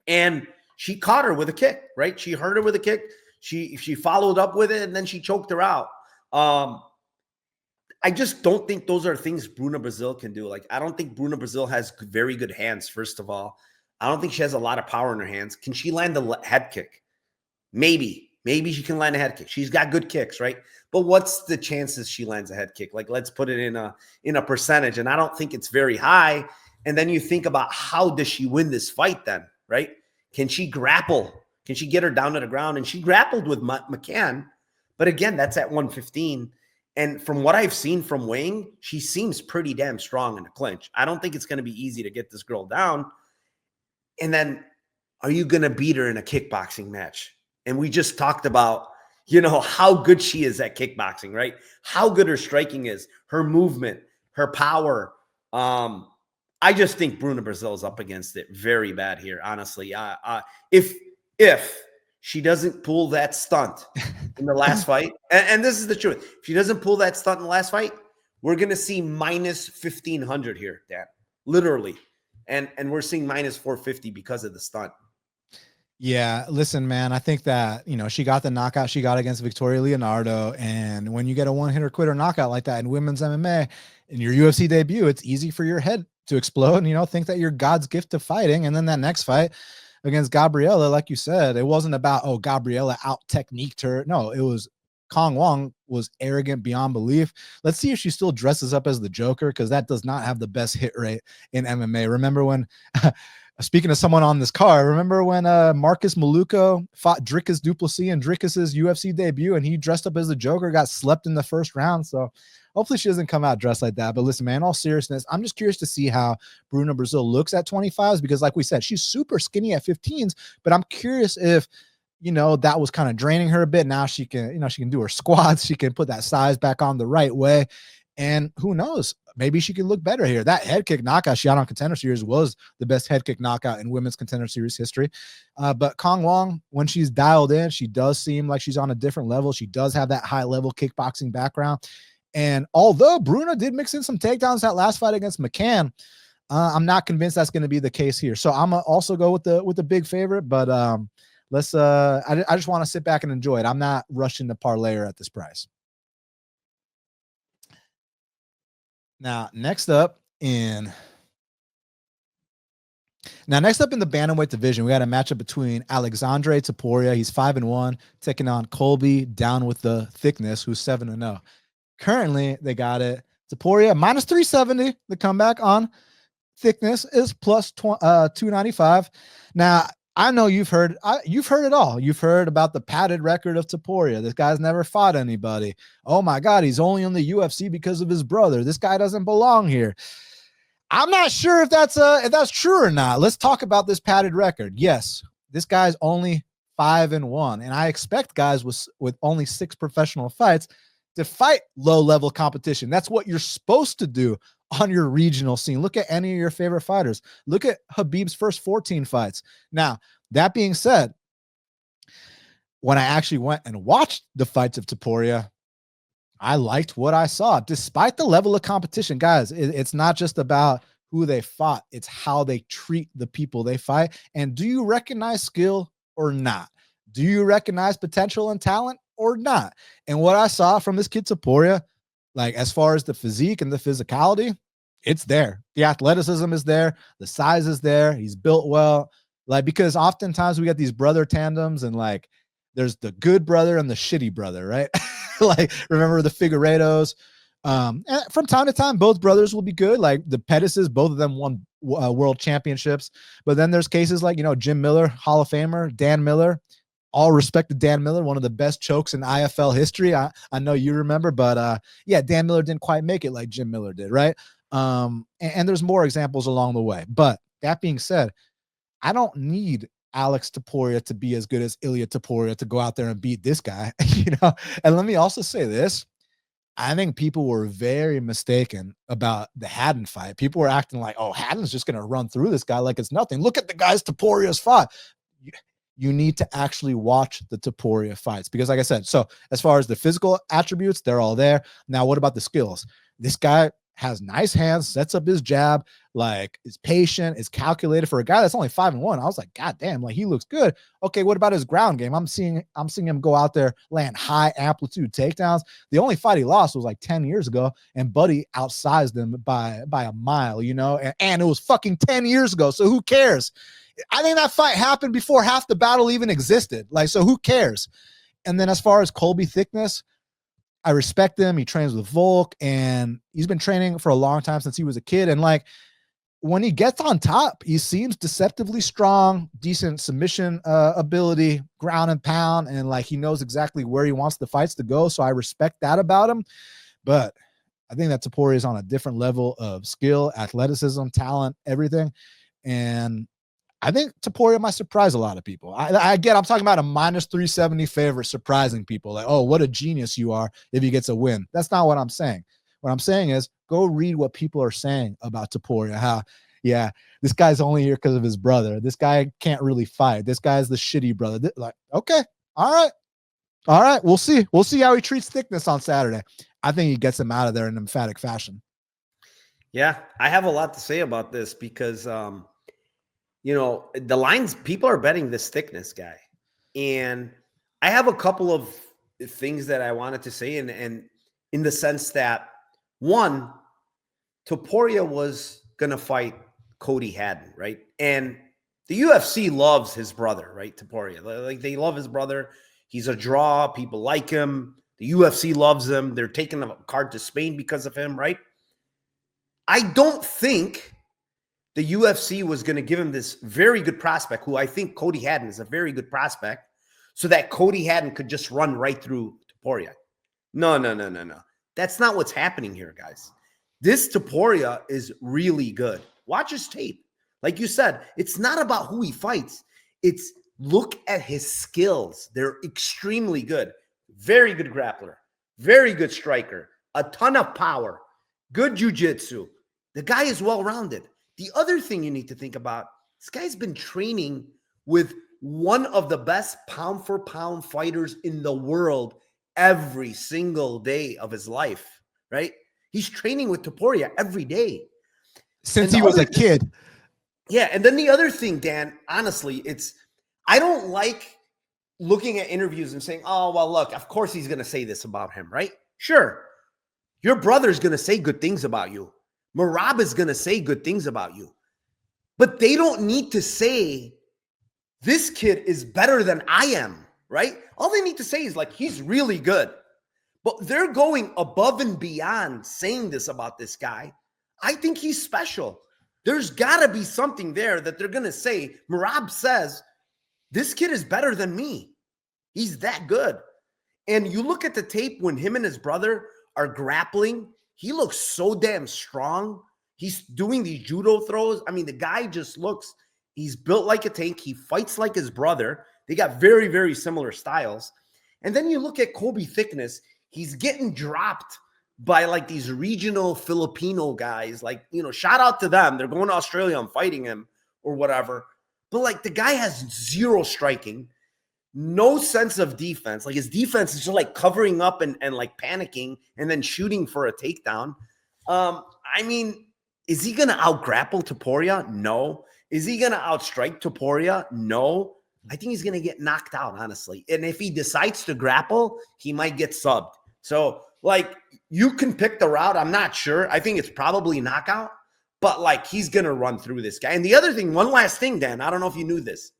Speaker 2: And she caught her with a kick, right? She hurt her with a kick. She followed up with it, and then she choked her out. I just don't think those are things Bruna Brasil can do. Like, I don't think Bruna Brasil has very good hands, first of all. I don't think she has a lot of power in her hands. Can she land a head kick? Maybe. Maybe she can land a head kick. She's got good kicks, right? But what's the chances she lands a head kick? Like, let's put it in a percentage, and I don't think it's very high. And then you think about, how does she win this fight then, right? Can she grapple? Can she get her down to the ground? And she grappled with McCann. But again, that's at 115. And from what I've seen from Wang, she seems pretty damn strong in the clinch. I don't think it's going to be easy to get this girl down. And then, are you going to beat her in a kickboxing match? And we just talked about, you know, how good she is at kickboxing, right? How good her striking is, her movement, her power. I just think Bruna Brasil is up against it very bad here, honestly. If she doesn't pull that stunt in the last fight, and this is the truth, if she doesn't pull that stunt in the last fight, we're going to see minus 1,500 here, Dan, literally. And we're seeing minus 450 because of the stunt.
Speaker 1: Yeah, listen, man, I think that, you know, she got the knockout she got against Victoria Leonardo. And when you get a one-hitter quitter knockout like that in women's MMA in your UFC debut, it's easy for your head to explode and, you know, think that you're God's gift to fighting. And then that next fight against Gabriela, like you said, it wasn't about, oh, Gabriela out-techniqued her. No, it was Cong Wang was arrogant beyond belief. Let's see if she still dresses up as the Joker, because that does not have the best hit rate in MMA. Remember when... Speaking of someone on this card, remember when Marcus Maluko fought Dricus Du Plessis in Dricus's UFC debut, and he dressed up as the Joker, got slept in the first round? So hopefully she doesn't come out dressed like that. But listen, man, in all seriousness, I'm just curious to see how Bruna Brasil looks at 25s, because like we said, she's super skinny at 15s, but I'm curious if, you know, that was kind of draining her a bit. Now she can, you know, she can do her squats. She can put that size back on the right way. And who knows, maybe she can look better here. That head kick knockout she got on Contender Series was the best head kick knockout in women's Contender Series history. But Cong Wang, when she's dialed in, she does seem like she's on a different level. She does have that high level kickboxing background. And although Bruna did mix in some takedowns that last fight against McCann, I'm not convinced that's going to be the case here. So I'm gonna also go with the big favorite, but let's I just want to sit back and enjoy it. I'm not rushing to parlay her at this price. Now, next up in the bantamweight division, we got a matchup between Aleksandre Topuria. He's 5-1, taking on Colby, down with the Thicknesse, who's 7-0. Currently, they got it. Topuria minus 370. The comeback on Thicknesse is plus 295. Now, I know you've heard it all. You've heard about the padded record of Topuria. This guy's never fought anybody. Oh my God, he's only in the UFC because of his brother. This guy doesn't belong here. I'm not sure if that's true or not. Let's talk about this padded record. Yes, this guy's only 5-1, and I expect guys with only 6 professional fights to fight low-level competition. That's what you're supposed to do on your regional scene. Look at any of your favorite fighters. Look at Khabib's first 14 fights. Now, that being said, when I actually went and watched the fights of Topuria, I liked what I saw, despite the level of competition. Guys, it's not just about who they fought. It's how they treat the people they fight. And do you recognize skill or not? Do you recognize potential and talent or not? And what I saw from this kid Topuria, like as far as the physique and the physicality, it's there. The athleticism is there. The size is there. He's built well. Like, because oftentimes we get these brother tandems and like there's the good brother and the shitty brother, right? Like, remember the Figueiredos And from time to time, both brothers will be good. Like the Pettises, both of them won world championships. But then there's cases like, Jim Miller, Hall of Famer, Dan Miller, all respect to Dan Miller, one of the best chokes in IFL history. I know you remember, but yeah, Dan Miller didn't quite make it like Jim Miller did, right? And there's more examples along the way. But that being said, I don't need Alex Topuria to be as good as Ilya Topuria to go out there and beat this guy, And let me also say this. I think people were very mistaken about the Haddon fight. People were acting like, oh, Haddon's just going to run through this guy like it's nothing. Look at the guys Topuria's fought. You need to actually watch the Topuria fights because, like I said, so as far as the physical attributes, they're all there. Now, what about the skills? This guy has nice hands, sets up his jab, like is patient, is calculated for a guy that's only 5-1. I was like, God damn, like he looks good. Okay, what about his ground game? I'm seeing him go out there, land high amplitude takedowns. The only fight he lost was like 10 years ago, and Buddy outsized him by a mile, and it was fucking 10 years ago. So who cares? I think that fight happened before half the battle even existed. Like, so who cares? And then as far as Colby Thicknesse, I respect him. He trains with Volk, and he's been training for a long time since he was a kid. And like when he gets on top, he seems deceptively strong, decent submission ability, ground and pound, and like he knows exactly where he wants the fights to go. So I respect that about him. But I think that Topuria is on a different level of skill, athleticism, talent, everything. And I think Topuria might surprise a lot of people. I'm talking about a -370 favorite surprising people. Like, oh, what a genius you are if he gets a win. That's not what I'm saying. What I'm saying is go read what people are saying about Topuria. How, yeah, this guy's only here because of his brother. This guy can't really fight. This guy's the shitty brother. Like, okay, all right. We'll see. We'll see how he treats Thicknesse on Saturday. I think he gets him out of there in emphatic fashion.
Speaker 2: Yeah, I have a lot to say about this because the lines, people are betting this Thicknesse guy. And I have a couple of things that I wanted to say. And in the sense that, one, Topuria was going to fight Cody Haddon, right? And the UFC loves his brother, right? Topuria. Like they love his brother. He's a draw. People like him. The UFC loves him. They're taking a card to Spain because of him, right? I don't think the UFC was going to give him this very good prospect, who I think Cody Haddon is a very good prospect, so that Cody Haddon could just run right through Topuria. No. That's not what's happening here, guys. This Topuria is really good. Watch his tape. Like you said, it's not about who he fights. It's look at his skills. They're extremely good. Very good grappler. Very good striker. A ton of power. Good jiu-jitsu. The guy is well-rounded. The other thing you need to think about, this guy's been training with one of the best pound-for-pound fighters in the world every single day of his life, right? He's training with Topuria every day.
Speaker 1: Since he was a kid.
Speaker 2: Yeah, and then the other thing, Dan, honestly, I don't like looking at interviews and saying, oh, well, look, of course he's going to say this about him, right? Sure. Your brother's going to say good things about you. Merab is going to say good things about you. But they don't need to say, this kid is better than I am, right? All they need to say is like, he's really good. But they're going above and beyond saying this about this guy. I think he's special. There's got to be something there that they're going to say. Merab says, this kid is better than me. He's that good. And you look at the tape when him and his brother are grappling, he looks so damn strong. He's doing these judo throws. I mean, the guy just looks, he's built like a tank. He fights like his brother. They got very, very similar styles. And then you look at Colby Thicknesse, he's getting dropped by like these regional Filipino guys. Like, shout out to them. They're going to Australia and fighting him or whatever. But like the guy has zero striking, no sense of defense. Like his defense is just like covering up and like panicking and then shooting for a takedown. I mean, is he going to out-grapple Topuria? No. Is he going to outstrike Topuria? No. I think he's going to get knocked out, honestly. And if he decides to grapple, he might get subbed. So, like, you can pick the route. I'm not sure. I think it's probably knockout. But, like, he's going to run through this guy. And the other thing, one last thing, Dan, I don't know if you knew this.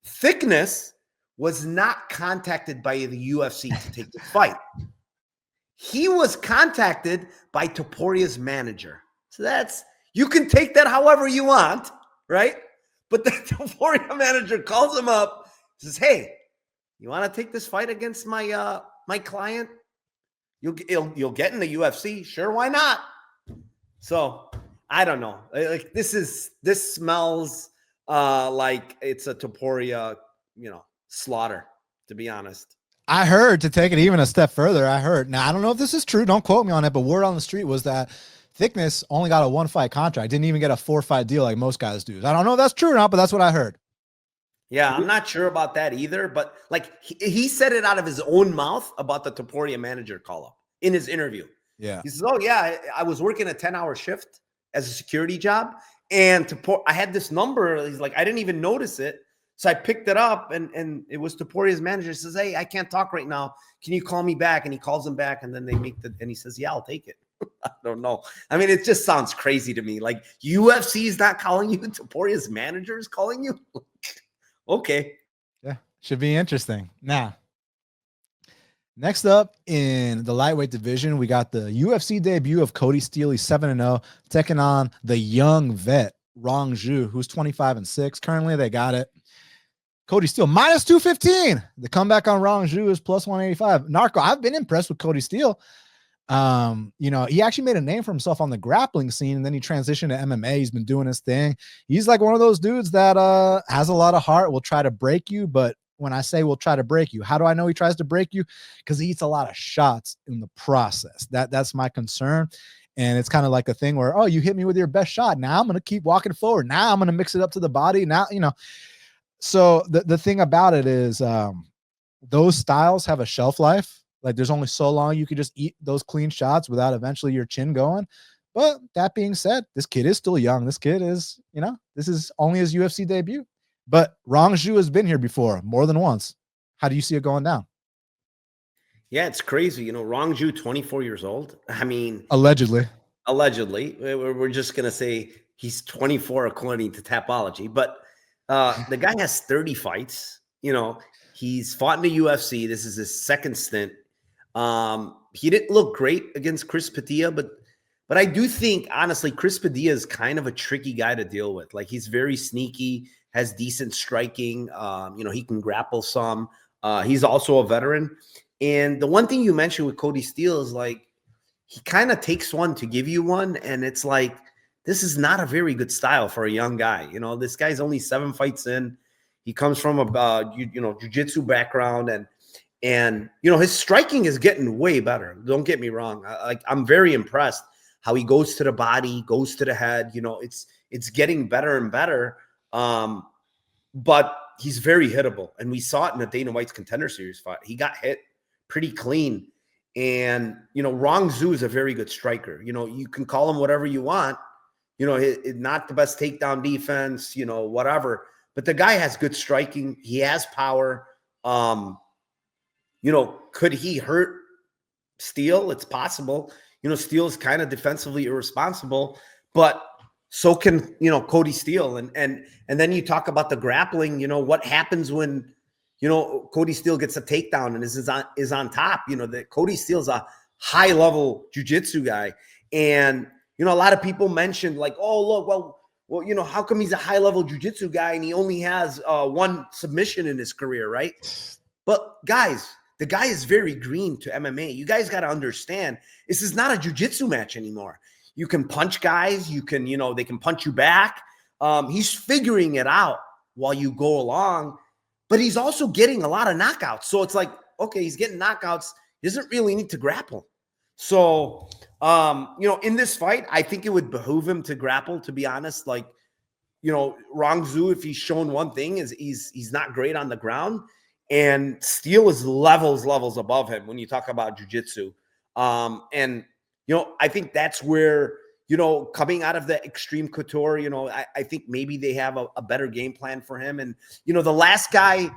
Speaker 2: Thicknesse was not contacted by the UFC to take the fight. he was contacted by Topuria's manager. So you can take that however you want, right? But the Topuria manager calls him up, says, "Hey, you want to take this fight against my my client? You'll get in the UFC. Sure, why not?" So I don't know. Like this smells like it's a Topuria, slaughter, to be honest.
Speaker 1: I heard, to take it even a step further, now I don't know if this is true, don't quote me on it, but word on the street was that Thicknesse only got a 1-fight contract, didn't even get a 4-fight deal like most guys do. I don't know if that's true or not, but that's what I heard.
Speaker 2: Yeah, I'm not sure about that either, but like he said it out of his own mouth about the Topuria manager call-up in his interview.
Speaker 1: Yeah.
Speaker 2: He says, "Oh yeah, I was working a 10-hour shift as a security job, and I had this number." He's like, "I didn't even notice it." So I picked it up, and it was Topuria's manager. He says, "Hey, I can't talk right now. Can you call me back?" And he calls him back, and then and he says, "Yeah, I'll take it." I don't know. I mean, it just sounds crazy to me. Like UFC is not calling you, Topuria's manager is calling you. Okay.
Speaker 1: Yeah, should be interesting. Now, next up in the lightweight division, we got the UFC debut of Cody Steele. He's 7-0, taking on the young vet Rong, who's 25-6. Currently, they got it. Cody Steele minus 215. The comeback on Rong is plus 185. Narco, I've been impressed with Cody Steele. He actually made a name for himself on the grappling scene, and then he transitioned to MMA. He's been doing his thing. He's like one of those dudes that has a lot of heart, will try to break you. But when I say will try to break you, how do I know he tries to break you? Because he eats a lot of shots in the process. That's my concern. And it's kind of like a thing where, oh, you hit me with your best shot. Now I'm going to keep walking forward. Now I'm going to mix it up to the body. Now, so the thing about it is those styles have a shelf life. Like there's only so long you can just eat those clean shots without eventually your chin going. But that being said, this kid is still young. This kid is, this is only his UFC debut. But Rong has been here before, more than once. How do you see it going down?
Speaker 2: Yeah, it's crazy. Rong, 24 years old. I mean,
Speaker 1: allegedly.
Speaker 2: We're just going to say he's 24 according to Tapology. But the guy has 30 fights. He's fought in the UFC. This is his second stint. He didn't look great against Chris Padilla, but I do think, honestly, Chris Padilla is kind of a tricky guy to deal with. Like, he's very sneaky, has decent striking. He can grapple some. He's also a veteran. And the one thing you mentioned with Cody Steele is, like, he kind of takes one to give you one. And it's like, this is not a very good style for a young guy. This guy's only 7 fights in. He comes from a, jiu-jitsu background, and his striking is getting way better. Don't get me wrong. I'm very impressed how he goes to the body, goes to the head. It's getting better and better. But he's very hittable. And we saw it in the Dana White's Contender Series fight. He got hit pretty clean. And, Rong Zhu is a very good striker. You can call him whatever you want. Not the best takedown defense, whatever. But the guy has good striking. He has power. Could he hurt Steele? It's possible. Steele's kind of defensively irresponsible, but so can, Cody Steele. And then you talk about the grappling, what happens when, Cody Steele gets a takedown and is on top, that Cody Steele's a high level jiu-jitsu guy. And, a lot of people mentioned like, oh, look, well, how come he's a high level jiu-jitsu guy and he only has 1 submission in his career, right? But guys, the guy is very green to MMA. You guys got to understand, this is not a jiu-jitsu match anymore. You can punch guys. You can, they can punch you back. He's figuring it out while you go along, but he's also getting a lot of knockouts. So it's like, okay, he's getting knockouts. He doesn't really need to grapple. So, in this fight, I think it would behoove him to grapple, to be honest. Like, Rong Zhu, if he's shown one thing, is he's not great on the ground. And Steele is levels above him when you talk about jiu-jitsu. And, I think that's where, coming out of the Extreme Couture, I think maybe they have a better game plan for him. And, the last guy,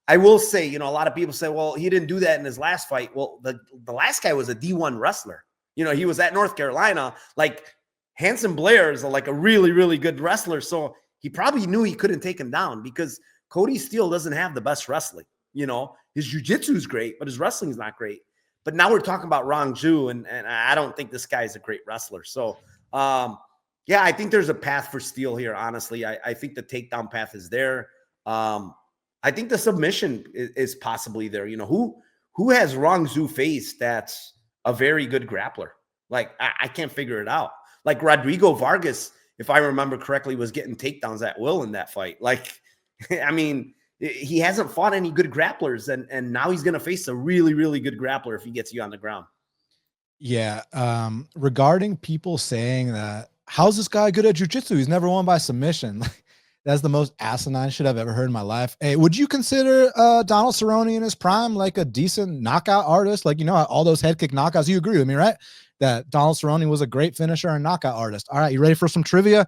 Speaker 2: I will say, a lot of people say, well, he didn't do that in his last fight. Well, the last guy was a D1 wrestler. He was at North Carolina. Like, Hanson Blair is like a really, really good wrestler. So he probably knew he couldn't take him down because Cody Steele doesn't have the best wrestling. His jiu-jitsu is great, but his wrestling is not great. But now we're talking about Rong Zhu, and I don't think this guy is a great wrestler. So, yeah, I think there's a path for Steele here, honestly. I think the takedown path is there. I think the submission is possibly there. You know, who has Rong Zhu faced that's a very good grappler? Like, I can't figure it out. Like, Rodrigo Vargas, if I remember correctly, was getting takedowns at will in that fight. Like, I mean, he hasn't fought any good grapplers, and now he's going to face a really, really good grappler if he gets you on the ground.
Speaker 1: Yeah. Regarding people saying that, how's this guy good at jiu-jitsu? He's never won by submission. That's the most asinine shit I've ever heard in my life. Hey, would you consider Donald Cerrone in his prime like a decent knockout artist? Like, you know, all those head kick knockouts. You agree with me, right? That Donald Cerrone was a great finisher and knockout artist. All right, you ready for some trivia?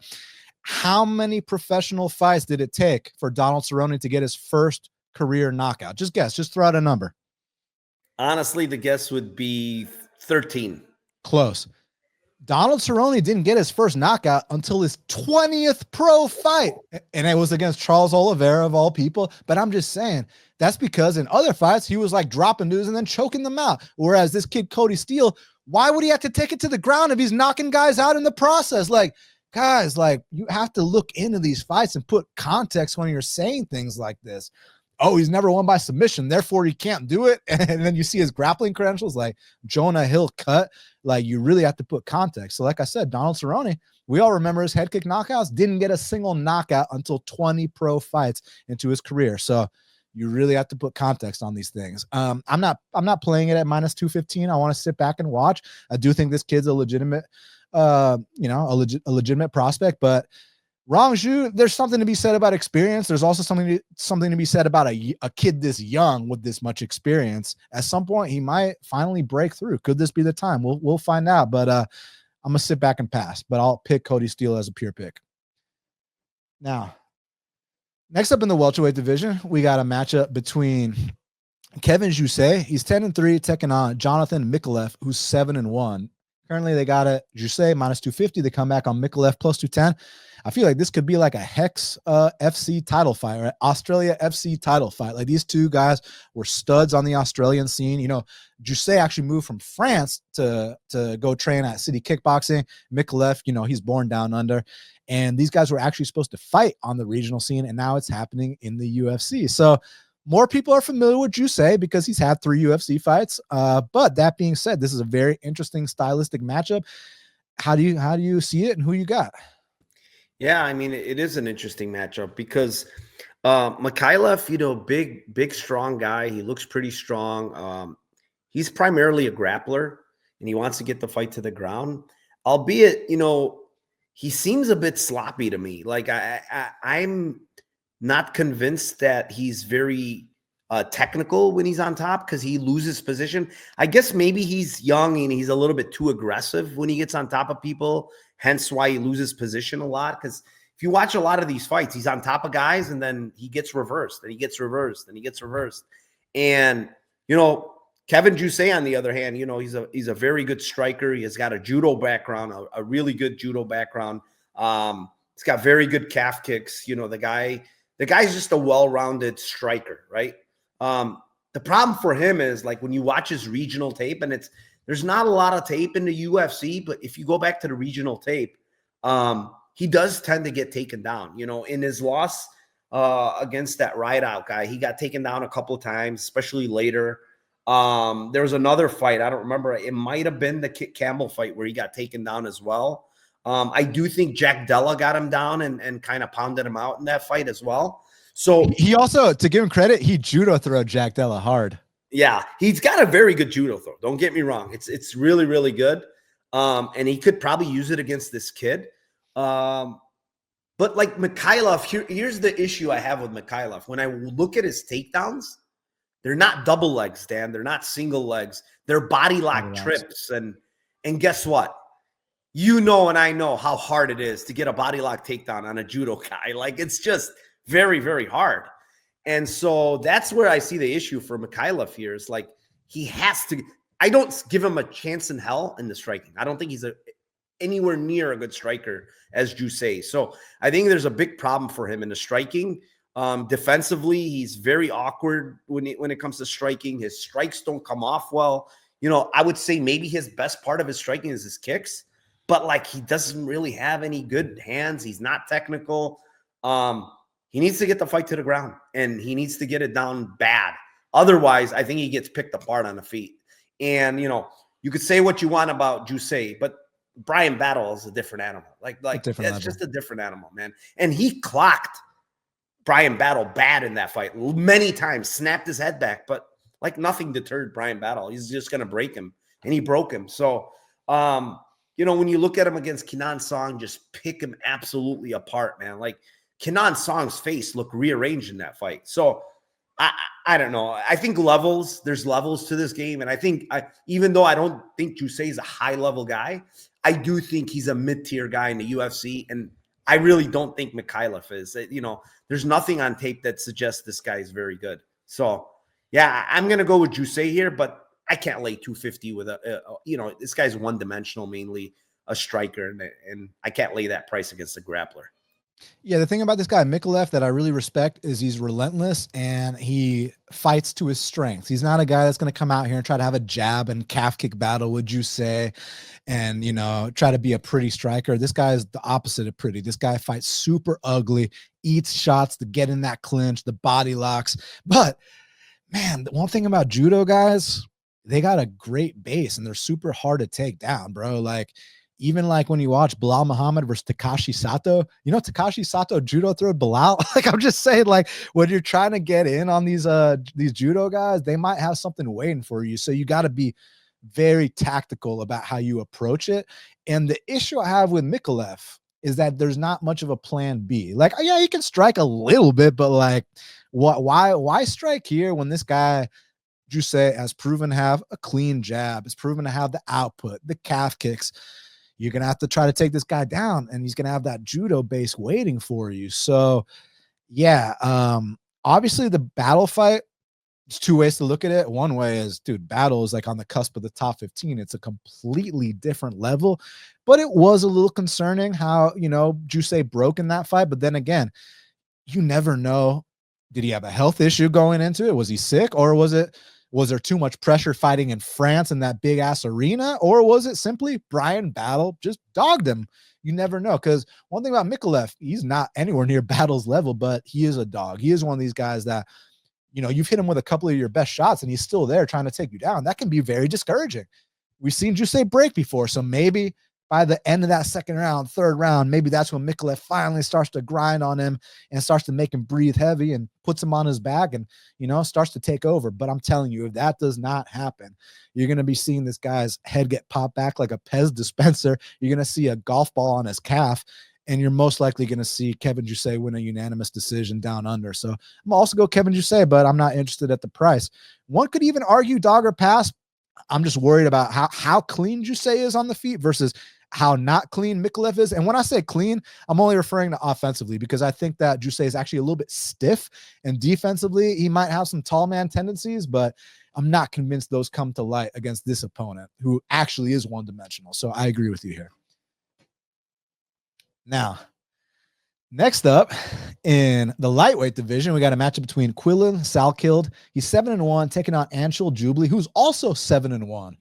Speaker 1: How many professional fights did it take for Donald Cerrone to get his first career knockout? Just guess. Just throw out a number.
Speaker 2: Honestly, the guess would be 13.
Speaker 1: Close. Donald Cerrone didn't get his first knockout until his 20th pro fight. And it was against Charles Oliveira, of all people. But I'm just saying, that's because in other fights, he was like dropping dudes and then choking them out. Whereas this kid, Cody Steele, why would he have to take it to the ground if he's knocking guys out in the process? Like, guys, like, you have to look into these fights and put context when you're saying things like this. Oh, he's never won by submission, therefore he can't do it. And then you see his grappling credentials, like Jonah Hill cut. Like, you really have to put context. So like I said, Donald Cerrone, we all remember his head kick knockouts, didn't get a single knockout until 20 pro fights into his career. So you really have to put context on these things. I'm not playing it at minus 215. I want to sit back and watch. I do think this kid's a legitimate, a legitimate prospect, but Rong Zhu, there's something to be said about experience. There's also something to be said about a kid this young with this much experience. At some point, he might finally break through. Could this be the time? We'll find out. But I'm gonna sit back and pass. But I'll pick Cody Steele as a pure pick. Now, next up in the welterweight division, we got a matchup between Kevin Joussett. He's 10-3, taking on Jonathan Micallef, who's 7-1. Currently, they got it Joussett minus 250. They come back on Micallef plus 210. I feel like this could be like a Hex FC title fight, right? Australia FC title fight. Like, these two guys were studs on the Australian scene. You know, Joussett actually moved from France to go train at City Kickboxing. Micallef, you know, he's born down under. And these guys were actually supposed to fight on the regional scene, and now it's happening in the UFC. So more people are familiar with Joussett because he's had 3 UFC fights. But that being said, this is a very interesting stylistic matchup. How do you see it, and who you got?
Speaker 2: Yeah, I mean, it is an interesting matchup because Micallef, you know, big, strong guy. He looks pretty strong. He's primarily a grappler, and he wants to get the fight to the ground. Albeit, you know, he seems a bit sloppy to me. Like, I'm not convinced that he's very technical when he's on top because he loses position. I guess maybe he's young and he's a little bit too aggressive when he gets on top of people, hence why he loses position a lot. Because if you watch a lot of these fights, he's on top of guys and then he gets reversed, and he gets reversed, and he gets reversed. And, you know, Kevin Joussett, on the other hand, you know, he's a very good striker. He has got a judo background, a really good judo background. He's got very good calf kicks. You know, the guy's just a well-rounded striker, right? The problem for him is, like, when you watch his regional tape, and there's not a lot of tape in the UFC, but if you go back to the regional tape, he does tend to get taken down. You know, in his loss against that Rideout guy, he got taken down a couple of times, especially later. There was another fight, I don't remember. It might have been the Kit Campbell fight where he got taken down as well. I do think Jack Della got him down and kind of pounded him out in that fight as well. So
Speaker 1: he also, to give him credit, he judo throw Jack Della hard.
Speaker 2: Yeah, he's got a very good judo throw. Don't get me wrong. It's really, really good. And he could probably use it against this kid. But like Micallef, here's the issue I have with Micallef. When I look at his takedowns, they're not double legs, Dan. They're not single legs. They're body lock trips. And guess what? You know, and I know how hard it is to get a body lock takedown on a judo guy. Like, it's just very, very hard. And so that's where I see the issue for Micallef here. Is like, he has to. I don't give him a chance in hell in the striking. I don't think he's anywhere near a good striker as Joussett. So I think there's a big problem for him in the striking. Defensively, he's very awkward when it comes to striking. His strikes don't come off well. I would say maybe his best part of his striking is his kicks, but like he doesn't really have any good hands. He's not technical. He needs to get the fight to the ground, and he needs to get it down bad. Otherwise, I think he gets picked apart on the feet. And, you could say what you want about Joussett, but Brian Battle is a different animal. Like it's just a different animal, man. And he clocked Brian Battle bad in that fight many times, snapped his head back, but like nothing deterred Brian Battle. He's just going to break him, and he broke him. So, when you look at him against Kenan Song, just pick him absolutely apart, man. Like Kenan Song's face looked rearranged in that fight. So I don't know. I think there's levels to this game. And I think even though I don't think Joussett is a high level guy, I do think he's a mid-tier guy in the UFC. And I really don't think Micallef is. There's nothing on tape that suggests this guy is very good. So, yeah, I'm going to go with Joussett here, but I can't lay 250 with this guy's one-dimensional, mainly a striker, and I can't lay that price against a grappler.
Speaker 1: Yeah, the thing about this guy, Micallef, that I really respect is he's relentless and he fights to his strengths. He's not a guy that's going to come out here and try to have a jab and calf kick battle, would you say, and, try to be a pretty striker. This guy is the opposite of pretty. This guy fights super ugly, eats shots to get in that clinch, the body locks. But, man, the one thing about judo guys, they got a great base and they're super hard to take down, bro. Like, even like when you watch Bilal Muhammad versus Takashi Sato, Takashi Sato judo throw Bilal. Like, I'm just saying, like, when you're trying to get in on these judo guys, they might have something waiting for you. So you got to be very tactical about how you approach it. And the issue I have with Micallef is that there's not much of a plan B. Like, yeah, he can strike a little bit, but like, why strike here when this guy Joussett has proven to have a clean jab, has proven to have the output, the calf kicks? You're going to have to try to take this guy down, and he's going to have that judo base waiting for you. So, yeah, obviously the Battle fight, there's two ways to look at it. One way is, dude, Battle is like on the cusp of the top 15. It's a completely different level, but it was a little concerning how, Joussett broke in that fight. But then again, you never know. Did he have a health issue going into it? Was he sick, or was there too much pressure fighting in France in that big ass arena? Or was it simply Brian Battle just dogged him? You never know. Because one thing about Micallef, he's not anywhere near Battle's level, but he is a dog. He is one of these guys that, you've hit him with a couple of your best shots and he's still there trying to take you down. That can be very discouraging. We've seen Joussett break before. So maybe by the end of that second round, third round, maybe that's when Micallef finally starts to grind on him and starts to make him breathe heavy and puts him on his back and, starts to take over. But I'm telling you, if that does not happen, you're going to be seeing this guy's head get popped back like a Pez dispenser. You're going to see a golf ball on his calf, and you're most likely going to see Kevin Joussett win a unanimous decision down under. So I'm also go Kevin Joussett, but I'm not interested at the price. One could even argue dog or pass. I'm just worried about how clean Joussett is on the feet versus how not clean Micallef is. And when I say clean, I'm only referring to offensively, because I think that Joussett is actually a little bit stiff, and defensively he might have some tall man tendencies, but I'm not convinced those come to light against this opponent who actually is one-dimensional. So I agree with you here. Now, next up in the lightweight division, we got a matchup between Quillan Salkild. He's 7-1, taking on Anshul Jubli, who's also 7-1.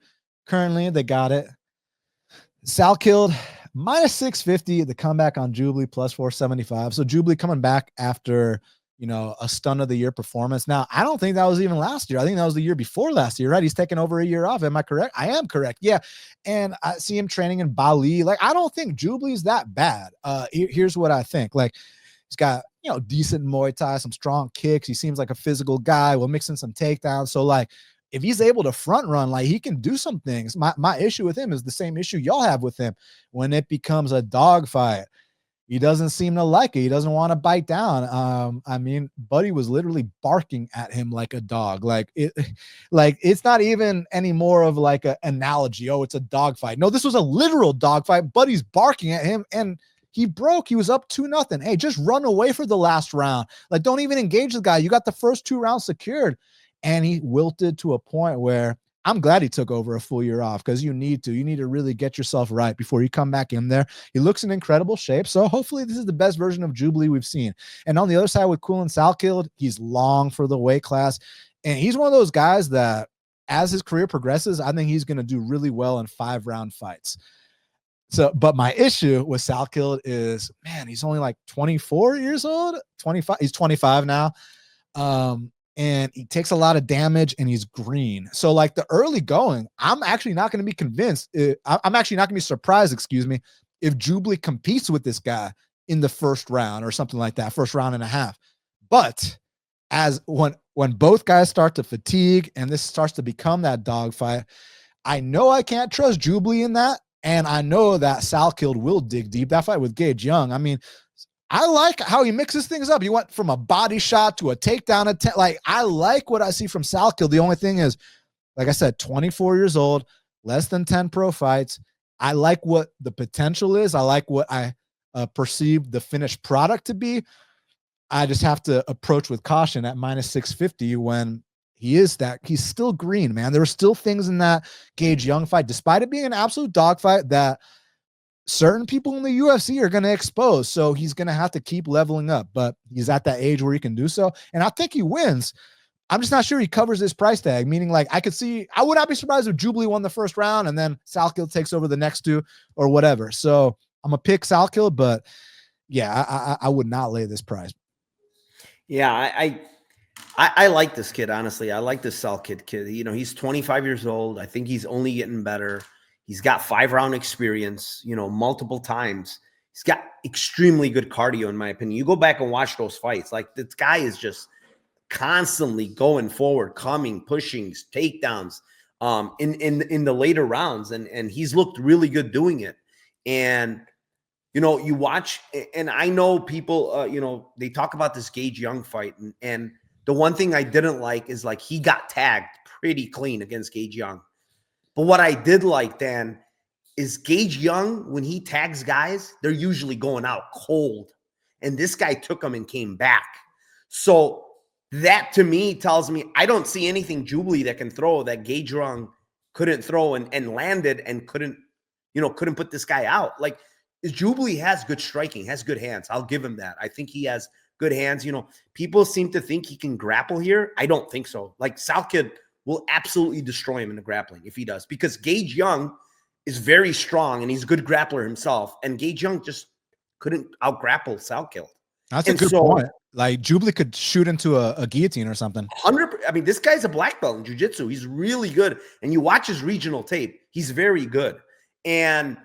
Speaker 1: Currently, they got it. Salkild minus 650, the comeback on Jubli plus 475. So Jubli coming back after, a stun of the year performance. Now, I don't think that was even last year. I think that was the year before last year, right? He's taken over a year off. Am I correct? I am correct. Yeah. And I see him training in Bali. Like, I don't think Jubli's that bad. Here's what I think. Like, he's got, decent Muay Thai, some strong kicks. He seems like a physical guy. We'll mix in some takedowns. So, like, if he's able to front run, like, he can do some things. My issue with him is the same issue y'all have with him. When it becomes a dog fight, he doesn't seem to like it. He doesn't want to bite down. Buddy was literally barking at him like a dog. Like it's not even any more of like an analogy. Oh, it's a dog fight. No, this was a literal dog fight. Buddy's barking at him and he broke. He was up 2-0. Hey, just run away for the last round. Like, don't even engage the guy. You got the first 2 rounds secured. And he wilted to a point where I'm glad he took over a full year off, because you need to really get yourself right before you come back in there. He looks in incredible shape. So hopefully this is the best version of Jubli we've seen. And on the other side with Quillan Salkild, he's long for the weight class. And he's one of those guys that as his career progresses, I think he's going to do really well in 5-round fights. So, but my issue with Salkild is, man, he's only like 24 years old, 25. He's 25 now. And he takes a lot of damage and he's green. So like the early going, I'm actually not going to be convinced. I'm actually not going to be surprised, excuse me, if Jubilee competes with this guy in the first round or something like that, first round and a half. But as when both guys start to fatigue and this starts to become that dogfight, I know I can't trust Jubilee in that. And I know that Salkild will dig deep. That fight with Gage Young, I mean, I like how he mixes things up. He went from a body shot to a takedown attempt. Like, I like what I see from Salkild. The only thing is, like I said, 24 years old, less than 10 pro fights. I like what the potential is. I like what I perceive the finished product to be. I just have to approach with caution at minus 650 when he's still green, man. There are still things in that Gage Young fight, despite it being an absolute dogfight, that certain people in the UFC are going to expose. So he's going to have to keep leveling up, but he's at that age where he can do so. And I think he wins. I'm just not sure he covers his price tag, meaning like I would not be surprised if Jubilee won the first round and then Salkild takes over the next two or whatever. So I'm going to pick Salkild, but yeah, I would not lay this price.
Speaker 2: Yeah, I like this kid, honestly. I like this Salkild kid. You know, he's 25 years old. I think he's only getting better. He's got 5-round experience, you know, multiple times. He's got extremely good cardio, in my opinion. You go back and watch those fights. Like, this guy is just constantly going forward, coming, pushing, takedowns in the later rounds. And he's looked really good doing it. And, you know, you watch, and I know people, you know, they talk about this Gage Young fight. And the one thing I didn't like is, like, he got tagged pretty clean against Gage Young. But what I did like, Dan, is Gage Young, when he tags guys, they're usually going out cold. And this guy took them and came back. So that, to me, tells me I don't see anything Jubilee that can throw that Gage Young couldn't throw and landed and couldn't put this guy out. Like, Jubilee has good striking, has good hands. I'll give him that. I think he has good hands. You know, people seem to think he can grapple here. I don't think so. Like, Salkild will absolutely destroy him in the grappling if he does, because Gage Young is very strong and he's a good grappler himself. And Gage Young just couldn't out-grapple Salkild.
Speaker 1: That's a good point. Like, Jubilee could shoot into a guillotine or something.
Speaker 2: 100%. I mean, this guy's a black belt in jiu-jitsu. He's really good. And you watch his regional tape, he's very good. And,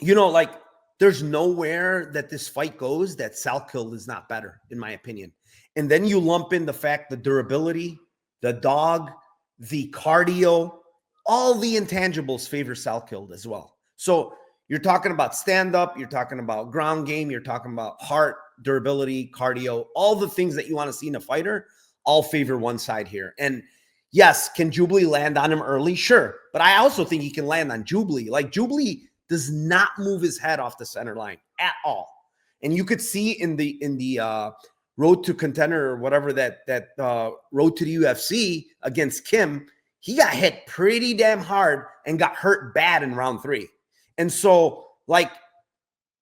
Speaker 2: you know, like, there's nowhere that this fight goes that Salkild is not better, in my opinion. And then you lump in the fact, the durability, the dog, the cardio, all the intangibles favor Salkild as well. So you're talking about stand-up, you're talking about ground game, you're talking about heart, durability, cardio, all the things that you want to see in a fighter, all favor one side here. And yes, can Jubilee land on him early? Sure. But I also think he can land on Jubilee. Like, Jubilee does not move his head off the center line at all. And you could see in the road to contender or whatever, that road to the UFC against Kim, he got hit pretty damn hard and got hurt bad in round 3. And so, like,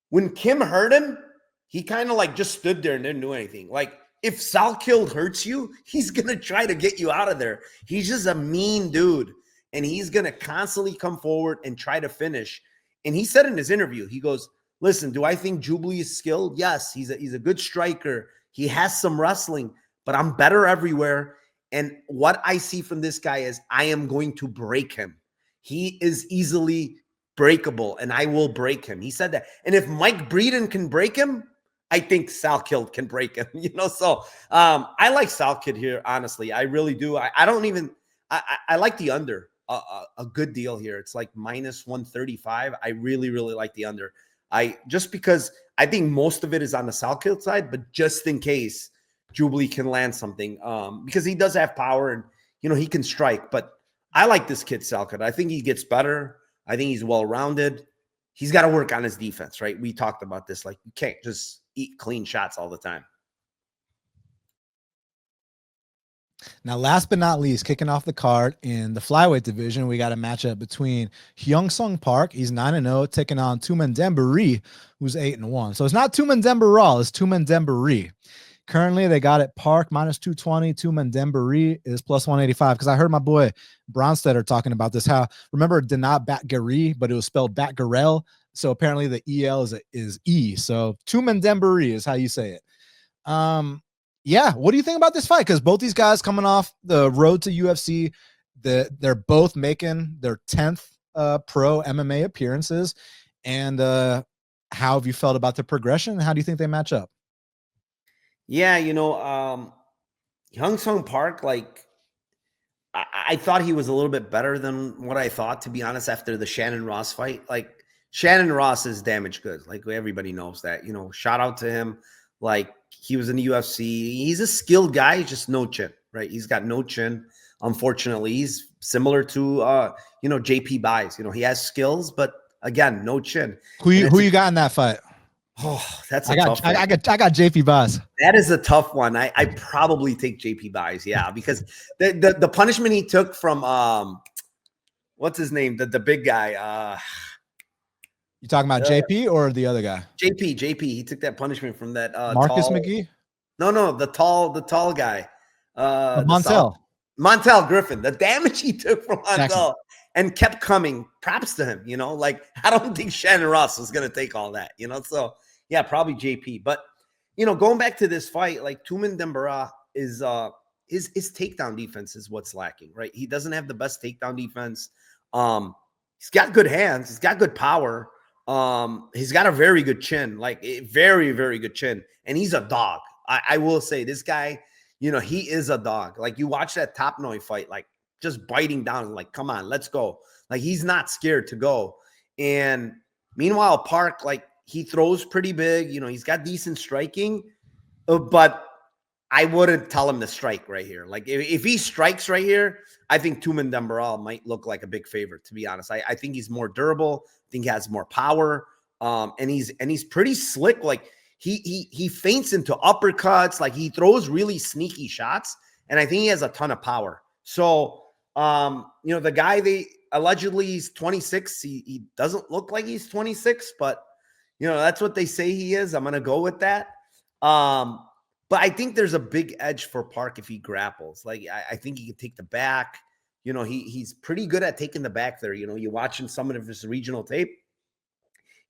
Speaker 2: when Kim hurt him, he kind of like just stood there and didn't do anything. Like, if Salkild hurts you, he's going to try to get you out of there. He's just a mean dude. And he's going to constantly come forward and try to finish. And he said in his interview, he goes, listen, do I think Jubilee is skilled? Yes, he's a good striker. He has some wrestling, but I'm better everywhere. And what I see from this guy is I am going to break him. He is easily breakable, and I will break him. He said that. And if Mike Breeden can break him, I think Salkild can break him. You know, so I like Salkild here, honestly. I really do. I like the under a good deal here. It's like minus 135. I really, really like the under. Just because I think most of it is on the Salkild side, but just in case Jubilee can land something, because he does have power and, you know, he can strike. But I like this kid Salkild. I think he gets better. I think he's well-rounded. He's got to work on his defense, right? We talked about this. Like, you can't just eat clean shots all the time.
Speaker 1: Now, last but not least, kicking off the card in the flyweight division, we got a matchup between Hyung Sung Park, he's 9-0, taking on Tumen Dembari, who's 8-1. So it's not Tumen Dembari, it's Tumen Dembari. Currently, they got it Park minus 220. Tumen Dembari is plus 185. Because I heard my boy Bronstetter talking about this. How remember Denat Batgari, but it was spelled Batgarel. So apparently the EL is E. So Tumen Dembari is how you say it. Yeah. What do you think about this fight? Because both these guys coming off the road to UFC, they're both making their 10th pro MMA appearances. And how have you felt about the progression? How do you think they match up?
Speaker 2: Yeah, Hyung Sung Park, like I thought he was a little bit better than what I thought, to be honest, after the Shannon Ross fight. Like Shannon Ross is damaged goods. Like everybody knows that, shout out to him. Like he was in the UFC. He's a skilled guy, just no chin, right? He's got no chin. Unfortunately, he's similar to, JP Buys. He has skills, but again, no chin.
Speaker 1: Who you got in that fight?
Speaker 2: Oh, that's a tough one.
Speaker 1: I got JP Buys.
Speaker 2: That is a tough one. I probably take JP Buys, yeah, because the punishment he took from what's his name, the big guy.
Speaker 1: You talking about JP or the other guy?
Speaker 2: JP. He took that punishment from that
Speaker 1: Marcus McGee.
Speaker 2: No, the tall guy.
Speaker 1: Montel
Speaker 2: Griffin. The damage he took from Montel and kept coming. Props to him. Like I don't think Shannon Ross was gonna take all that. So. Yeah, probably JP. But, going back to this fight, like Tumen Dembara is his takedown defense is what's lacking, right? He doesn't have the best takedown defense. He's got good hands. He's got good power. He's got a very good chin, like a very, very good chin. And he's a dog. I will say this guy, he is a dog. Like you watch that Top Noi fight, like just biting down, like, come on, let's go. Like he's not scared to go. And meanwhile, Park, like, he throws pretty big. He's got decent striking, but I wouldn't tell him to strike right here. Like if he strikes right here, I think Tumen Dembara might look like a big favorite, to be honest. I think he's more durable. I think he has more power. And he's pretty slick. Like he feints into uppercuts. Like he throws really sneaky shots. And I think he has a ton of power. So, the guy allegedly he's 26. He doesn't look like he's 26, but that's what they say he is. I'm going to go with that. But I think there's a big edge for Park if he grapples. Like, I think he can take the back. He's pretty good at taking the back there. You're watching some of his regional tape.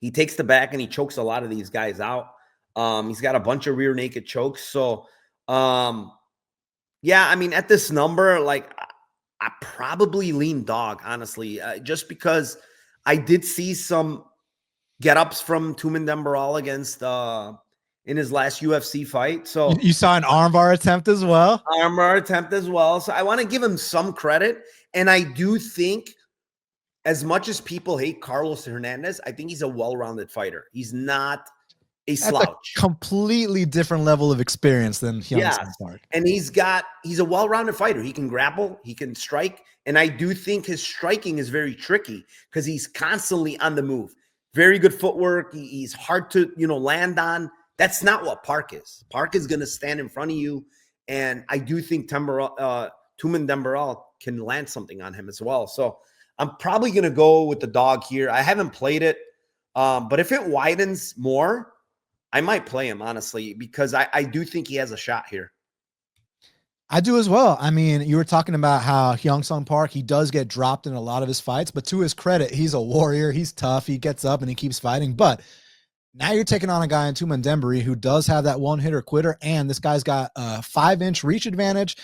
Speaker 2: He takes the back and he chokes a lot of these guys out. He's got a bunch of rear naked chokes. So, yeah, I mean, at this number, like, I probably lean dog, honestly, just because I did see some get-ups from Tumen Dembara against in his last UFC fight. So
Speaker 1: you saw an armbar attempt as well?
Speaker 2: So I want to give him some credit. And I do think, as much as people hate Carlos Hernandez, I think he's a well-rounded fighter. He's not a slouch.
Speaker 1: That's a completely different level of experience than Hyun Sung Park.
Speaker 2: And he's a well-rounded fighter. He can grapple, he can strike. And I do think his striking is very tricky because he's constantly on the move. Very good footwork. He's hard to, land on. That's not what Park is. Park is going to stand in front of you. And I do think Tumen Dembara can land something on him as well. So I'm probably going to go with the dog here. I haven't played it. But if it widens more, I might play him, honestly, because I do think he has a shot here.
Speaker 1: I do as well. I mean, you were talking about how Hyun Sung Park, he does get dropped in a lot of his fights, but to his credit, he's a warrior. He's tough. He gets up and he keeps fighting. But now you're taking on a guy in Tumen Dembari who does have that one-hitter quitter, and this guy's got a 5-inch reach advantage.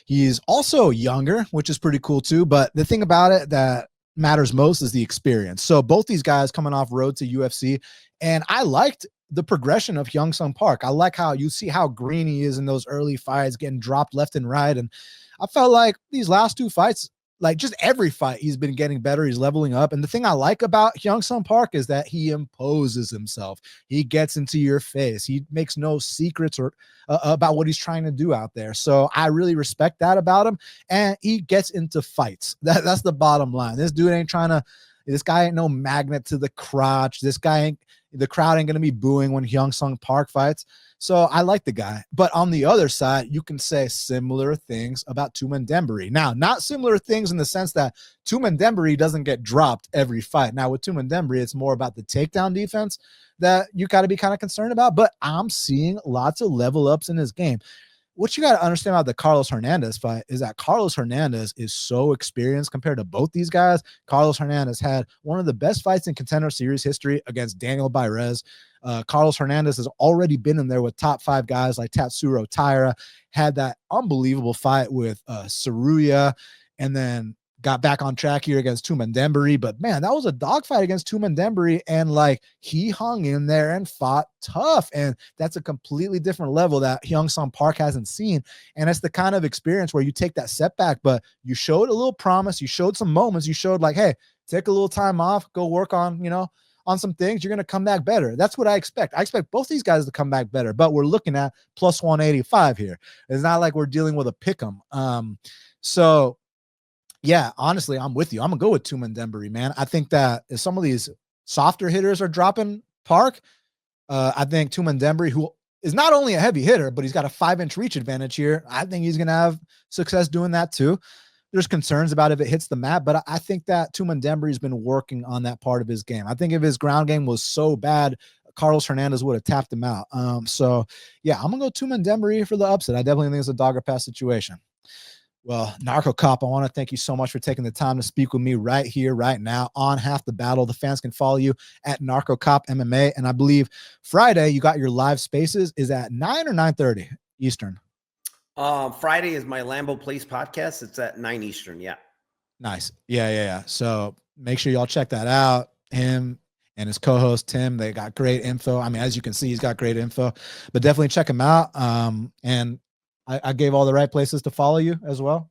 Speaker 1: He's also younger, which is pretty cool too. But the thing about it that matters most is the experience. So both these guys coming off road to UFC, and I liked the progression of Hyun Sung Park. I like how you see how green he is in those early fights, getting dropped left and right. And I felt like these last two fights, like just every fight, he's been getting better. He's leveling up. And the thing I like about Hyun Sung Park is that he imposes himself. He gets into your face. He makes no secrets or about what he's trying to do out there. So I really respect that about him. And he gets into fights. That's the bottom line. This dude ain't trying to This guy ain't no magnet to the crotch. The crowd ain't going to be booing when Hyung Sung Park fights. So I like the guy. But on the other side, you can say similar things about Tumen Dembele. Now, not similar things in the sense that Tumen Dembele doesn't get dropped every fight. Now, with Tumen Dembele, it's more about the takedown defense that you got to be kind of concerned about. But I'm seeing lots of level ups in his game. What you got to understand about the Carlos Hernandez fight is that Carlos Hernandez is so experienced compared to both these guys. Carlos Hernandez had one of the best fights in Contender Series history against Daniel Bairez. Carlos Hernandez has already been in there with top 5 guys like Tatsuro Taira, had that unbelievable fight with Saruya, and then got back on track here against Tumen Dembele. But man, that was a dogfight against Tumen Dembele, and like he hung in there and fought tough. And that's a completely different level that Hyung Sung Park hasn't seen. And it's the kind of experience where you take that setback, but you showed a little promise. You showed some moments. You showed like, hey, take a little time off, go work on, on some things. You're going to come back better. That's what I expect. I expect both these guys to come back better, but we're looking at plus 185 here. It's not like we're dealing with a pick'em. So yeah, honestly, I'm with you. I'm gonna go with Tumen Dembele, man. I think that if some of these softer hitters are dropping Park, I think Tumen Dembele, who is not only a heavy hitter, but he's got a 5-inch reach advantage here, I think he's gonna have success doing that too. There's concerns about if it hits the mat, but I think that Tumen Dembele has been working on that part of his game. I think if his ground game was so bad, Carlos Hernandez would have tapped him out. So yeah, I'm gonna go Tumen Dembele for the upset. I definitely think it's a dogger pass situation. Well, Narco Cop, I want to thank you so much for taking the time to speak with me right here, right now on Half the Battle. The fans can follow you at Narco Cop MMA. And I believe Friday, you got your live spaces is at 9 or 9:30 Eastern.
Speaker 2: Friday is my Lambeau Place podcast. It's at 9 Eastern. Yeah.
Speaker 1: Nice. Yeah. So make sure y'all check that out. Him and his co-host, Tim, they got great info. I mean, as you can see, he's got great info, but definitely check him out. And I gave all the right places to follow you as well.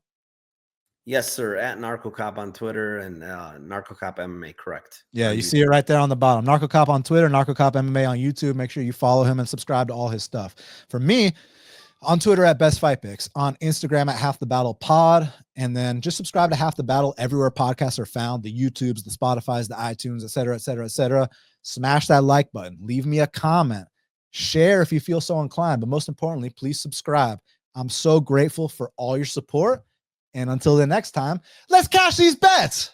Speaker 2: Yes, sir. At Narco Cop on Twitter and Narco Cop MMA, correct.
Speaker 1: Yeah, you see it right there on the bottom. Narco Cop on Twitter, Narco Cop MMA on YouTube. Make sure you follow him and subscribe to all his stuff. For me, on Twitter at Best Fight Picks, on Instagram at Half the Battle Pod, and then just subscribe to Half the Battle everywhere podcasts are found, the YouTubes, the Spotifys, the iTunes, etc. Smash that like button. Leave me a comment. Share if you feel so inclined. But most importantly, please subscribe. I'm so grateful for all your support. And until the next time, let's cash these bets.